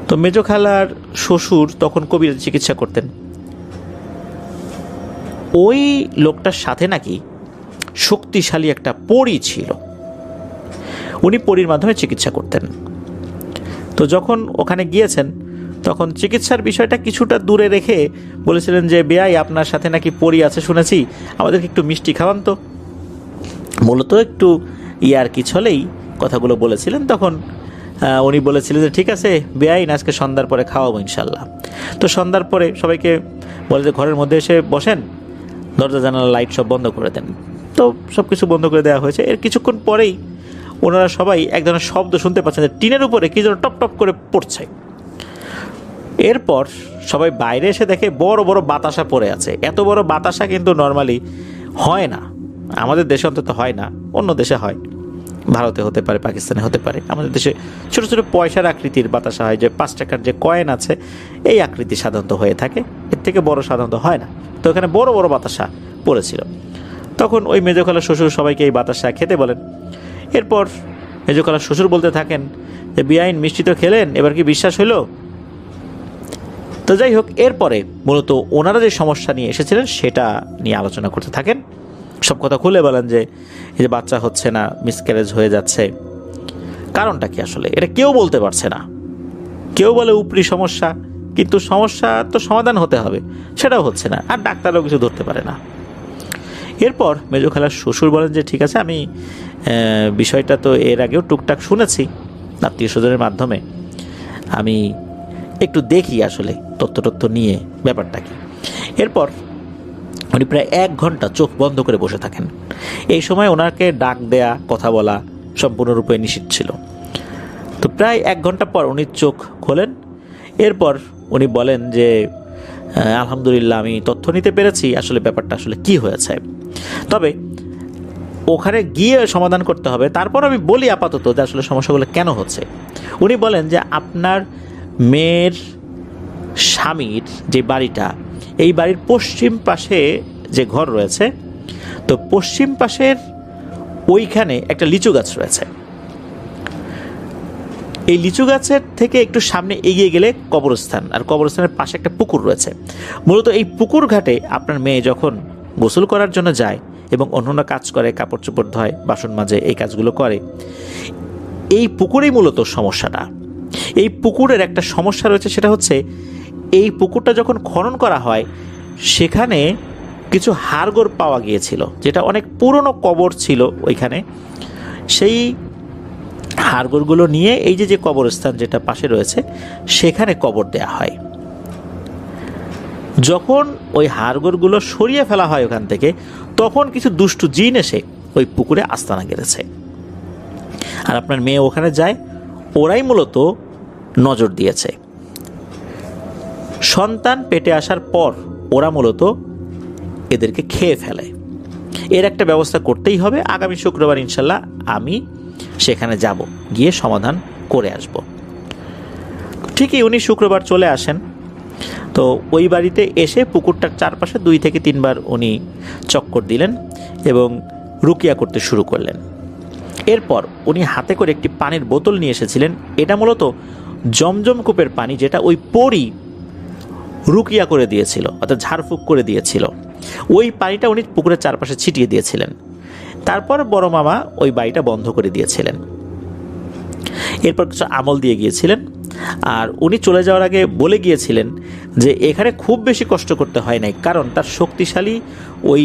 তো মেজো খালার শ্বশুর তখন কবিরাজ চিকিৎসা করতেন। ওই লোকটার সাথে নাকি শক্তিশালী একটা পরী ছিল, উনি পরীর মাধ্যমে চিকিৎসা করতেন। তো যখন ওখানে গিয়েছেন তখন চিকিৎসার বিষয়টা কিছুটা দূরে রেখে বলেছিলেন যে, বেয়াই আপনার সাথে নাকি পরী আছে শুনেছি, আমাদেরকে একটু মিষ্টি খাওয়ান তো। মূলত একটু ইয়ার কি ছলেই কথাগুলো বলেছিলেন। তখন উনি বলেছিলেন যে ঠিক আছে বেয়াই, আজকে সন্ধ্যার পরে খাওয়াবো ইনশাল্লাহ। তো সন্ধ্যার পরে সবাইকে বলে যে ঘরের মধ্যে এসে বসেন, দরজা জানালা লাইট সব বন্ধ করে দেন। তো সব কিছু বন্ধ করে দেওয়া হয়েছে। এর কিছুক্ষণ পরেই ওনারা সবাই এক ধরনের শব্দ শুনতে পাচ্ছেন যে টিনের উপরে কি যেন টপ টপ করে পড়ছে। এরপর সবাই বাইরে এসে দেখে বড় বড় বাতাসা পড়ে আছে। এত বড় বাতাসা কিন্তু নর্মালি হয় না, আমাদের দেশে অন্তত হয় না, অন্য দেশে হয়, ভারতে হতে পারে, পাকিস্তানে হতে পারে। আমাদের দেশে ছোটো ছোটো পয়সার আকৃতির বাতাসা হয়, যে 5 টাকার যে কয়েন আছে এই আকৃতি সাধারণত হয়ে থাকে, এর থেকে বড় সাধারণত হয় না। তো এখানে বড় বড় বাতাসা পড়েছিল। তখন ওই মেজোখালার শ্বশুর সবাইকে এই বাতাসা খেতে বলেন। এরপর মেজোখালার শ্বশুর বলতে থাকেন যে বেআইন মিষ্টি তো খেলেন, এবার কি বিশ্বাস হইল? তো যাই হোক, এরপরে মূলত ওনারা যে সমস্যা নিয়ে এসেছিলেন সেটা নিয়ে আলোচনা করতে থাকেন। সব কথা খুলে বলেন যে এই যে বাচ্চা হচ্ছে না, মিসক্যারেজ হয়ে যাচ্ছে, কারণটা কি আসলে এটা কেউ বলতে পারছে না। কেউ বলে উপরি সমস্যা, কিন্তু সমস্যা তো সমাধান হতে হবে, সেটাও হচ্ছে না, আর ডাক্তারও কিছু ধরতে পারে না। এরপর মেজো খালার শ্বশুর বলেন যে ঠিক আছে, আমি বিষয়টা তো এর আগেও টুকটাক শুনেছি আত্মীয় স্বজনের মাধ্যমে, আমি একটু দেখি আসলে তথ্য নিয়ে ব্যাপারটা কি। এরপর উনি প্রায় 1 ঘন্টা চোখ বন্ধ করে বসে থাকেন। এই সময় ওনাকে ডাক দেয়া, কথা বলা সম্পূর্ণরূপে নিষিদ্ধ ছিল। তো প্রায় 1 ঘন্টা পর উনি চোখ খোলেন। এরপর উনি বলেন যে আলহামদুলিল্লাহ, আমি তথ্য নিতে পেরেছি আসলে ব্যাপারটা আসলে কি হয়েছে, তবে ওখানে গিয়ে সমাধান করতে হবে। তারপর আমি বলি আপাতত যে আসলে সমস্যাগুলো কেন হচ্ছে। উনি বলেন যে আপনার মেয়ের স্বামীর যে বাড়িটা, এই বাড়ির পশ্চিম পাশে যে ঘর রয়েছে, তো পশ্চিম পাশের ওইখানে একটা লিচু গাছ রয়েছে। এই লিচু গাছের থেকে একটু সামনে এগিয়ে গেলে কবরস্থান, আর কবরস্থানের পাশে একটা পুকুর রয়েছে। মূলত এই পুকুর ঘাটে আপনার মেয়ে যখন গোসল করার জন্য যায় এবং অন্যান্য কাজ করে, কাপড় চোপড় ধোয়, বাসন মাজে, এই কাজগুলো করে, এই পুকুরেই মূলত সমস্যাটা। এই পুকুরের একটা সমস্যা রয়েছে, সেটা হচ্ছে এই পুকুরটা যখন খনন করা হয় সেখানে কিছু হাড়গোড় পাওয়া গিয়েছিল, যেটা অনেক পুরনো কবর ছিল ওইখানে। সেই হাড়গোড়গুলো নিয়ে এই যে কবরস্থান যেটা পাশে রয়েছে সেখানে কবর দেয়া হয়। যখন ওই হাড়গোড়গুলো সরিয়ে ফেলা হয় ওখান থেকে, তখন কিছু দুষ্টু জিন এসে ওই পুকুরে আস্তানা গেড়েছে। আর আপনার মেয়ে ওখানে যায়, ওরাই মূলত নজর দিয়েছে। সন্তান পেটে আসার পর ওরা মূলত এদেরকে খেয়ে ফেলে। এর একটা ব্যবস্থা করতেই হবে। আগামী শুক্রবার ইনশাল্লাহ আমি সেখানে যাব, গিয়ে সমাধান করে আসব। ঠিকই উনি শুক্রবার চলে আসেন। তো ওই বাড়িতে এসে পুকুরটার চারপাশে 2 থেকে 3 বার উনি চক্কর দিলেন এবং রুকিয়া করতে শুরু করলেন। এরপর উনি হাতে করে একটি পানির বোতল নিয়ে এসেছিলেন। এটা মূলত জমজম কূপের পানি, যেটা ওই পরী রুকিয়া করে দিয়েছিল, অর্থাৎ ঝাড়ফুঁক করে দিয়েছিল। ওই পানিটা উনি পুকুরের চারপাশে ছিটিয়ে দিয়েছিলেন। তারপর বড় মামা ওই বাড়িটা বন্ধ করে দিয়েছিলেন। এরপর কিছু আমল দিয়ে গিয়েছিলেন। আর উনি চলে যাওয়ার আগে বলে গিয়েছিলেন যে এখানে খুব বেশি কষ্ট করতে হয় নাই, কারণ তার শক্তিশালী ওই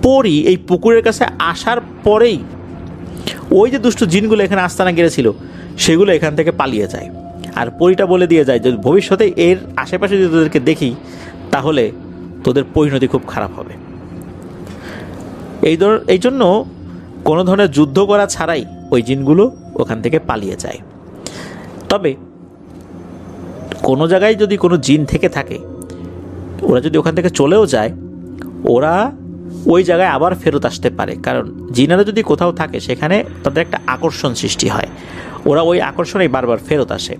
পরী এই পুকুরের কাছে আসার পরেই ওই যে দুষ্ট জিনগুলো এখানে আস্তানা গেড়েছিল সেগুলো এখান থেকে পালিয়ে যায়। আর পরীটা বলে দিয়ে যায়, যদি ভবিষ্যতে এর আশেপাশে যদি তোদেরকে দেখি তাহলে তোদের পরিণতি খুব খারাপ হবে। এই জন্য কোনো ধরনের যুদ্ধ করা ছাড়াই ওই জিনগুলো ওখান থেকে পালিয়ে যায়। তবে কোনো জায়গায় যদি কোনো জিন থেকে থাকে, ওরা যদি ওখান থেকে চলেও যায়, ওরা ওই জায়গায় আবার ফেরত আসতে পারে। কারণ জিনারা যদি কোথাও থাকে সেখানে তাদের একটা আকর্ষণ সৃষ্টি হয়, ওরা ওই আকর্ষণেই বারবার ফেরত আসে।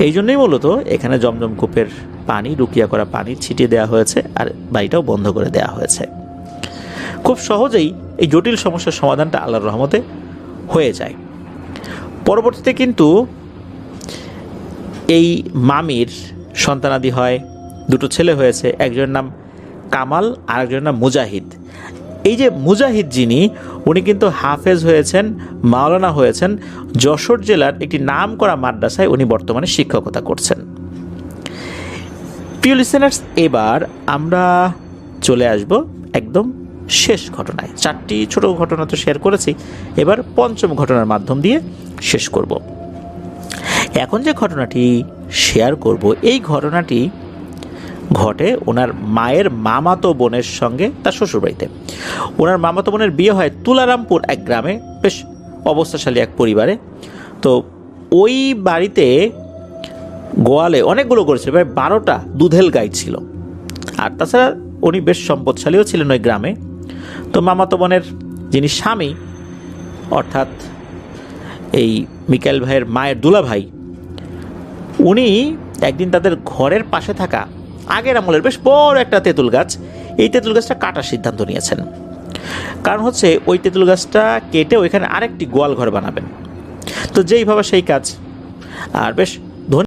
এই জন্যই মূলত এখানে জমজম কূপের পানি, রুকিয়া করা পানি ছিটিয়ে দেওয়া হয়েছে আর বাড়িটাও বন্ধ করে দেওয়া হয়েছে। খুব সহজেই এই জটিল সমস্যার সমাধানটা আল্লাহর রহমতে হয়ে যায়। পরবর্তীতে কিন্তু এই মামির সন্তানাদি হয়, 2টো ছেলে হয়েছে। একজনের নাম কামাল আর একজনের নাম মুজাহিদ। এই যে মুজাহিদ যিনি, উনি কিন্তু হাফেজ হয়েছেন, মাওলানা হয়েছেন। যশোর জেলার একটি নামকরা মাদ্রাসায় উনি বর্তমানে শিক্ষকতা করছেন। প্রিয় লিসেনার্স, এবার আমরা চলে আসব একদম শেষ ঘটনায়। 4টি ছোট ঘটনা তো শেয়ার করেছি, এবার 5ম ঘটনার মাধ্যম দিয়ে শেষ করব। এখন যে ঘটনাটি শেয়ার করব, এই ঘটনাটি ঘটে ওনার মায়ের মামাতো বোনের সঙ্গে তার শ্বশুরবাড়িতে। ওনার মামাতো বোনের বিয়ে হয় তুলারামপুর এক গ্রামে, বেশ অবস্থাশালী এক পরিবারে। তো ওই বাড়িতে গোয়ালে অনেকগুলো করেছিল, প্রায় 12টা দুধেল গাই ছিল। আর তাছাড়া উনি বেশ সম্পদশালীও ছিলেন ওই গ্রামে। তো মামাতো বোনের যিনি স্বামী, অর্থাৎ এই মিকাইল ভাইয়ের মায়ের দুলা ভাই, উনি একদিন তাদের ঘরের পাশে থাকা আগের আমলের বেশ বড় একটা তেঁতুল গাছ, এই তেঁতুল গাছটা কাটার সিদ্ধান্ত নিয়েছেন। কারণ হচ্ছে ওই তেঁতুল গাছটা কেটে ওইখানে আরেকটি গোয়াল ঘর বানাবেন। তো যেইভাবে সেই কাজ, আর বেশ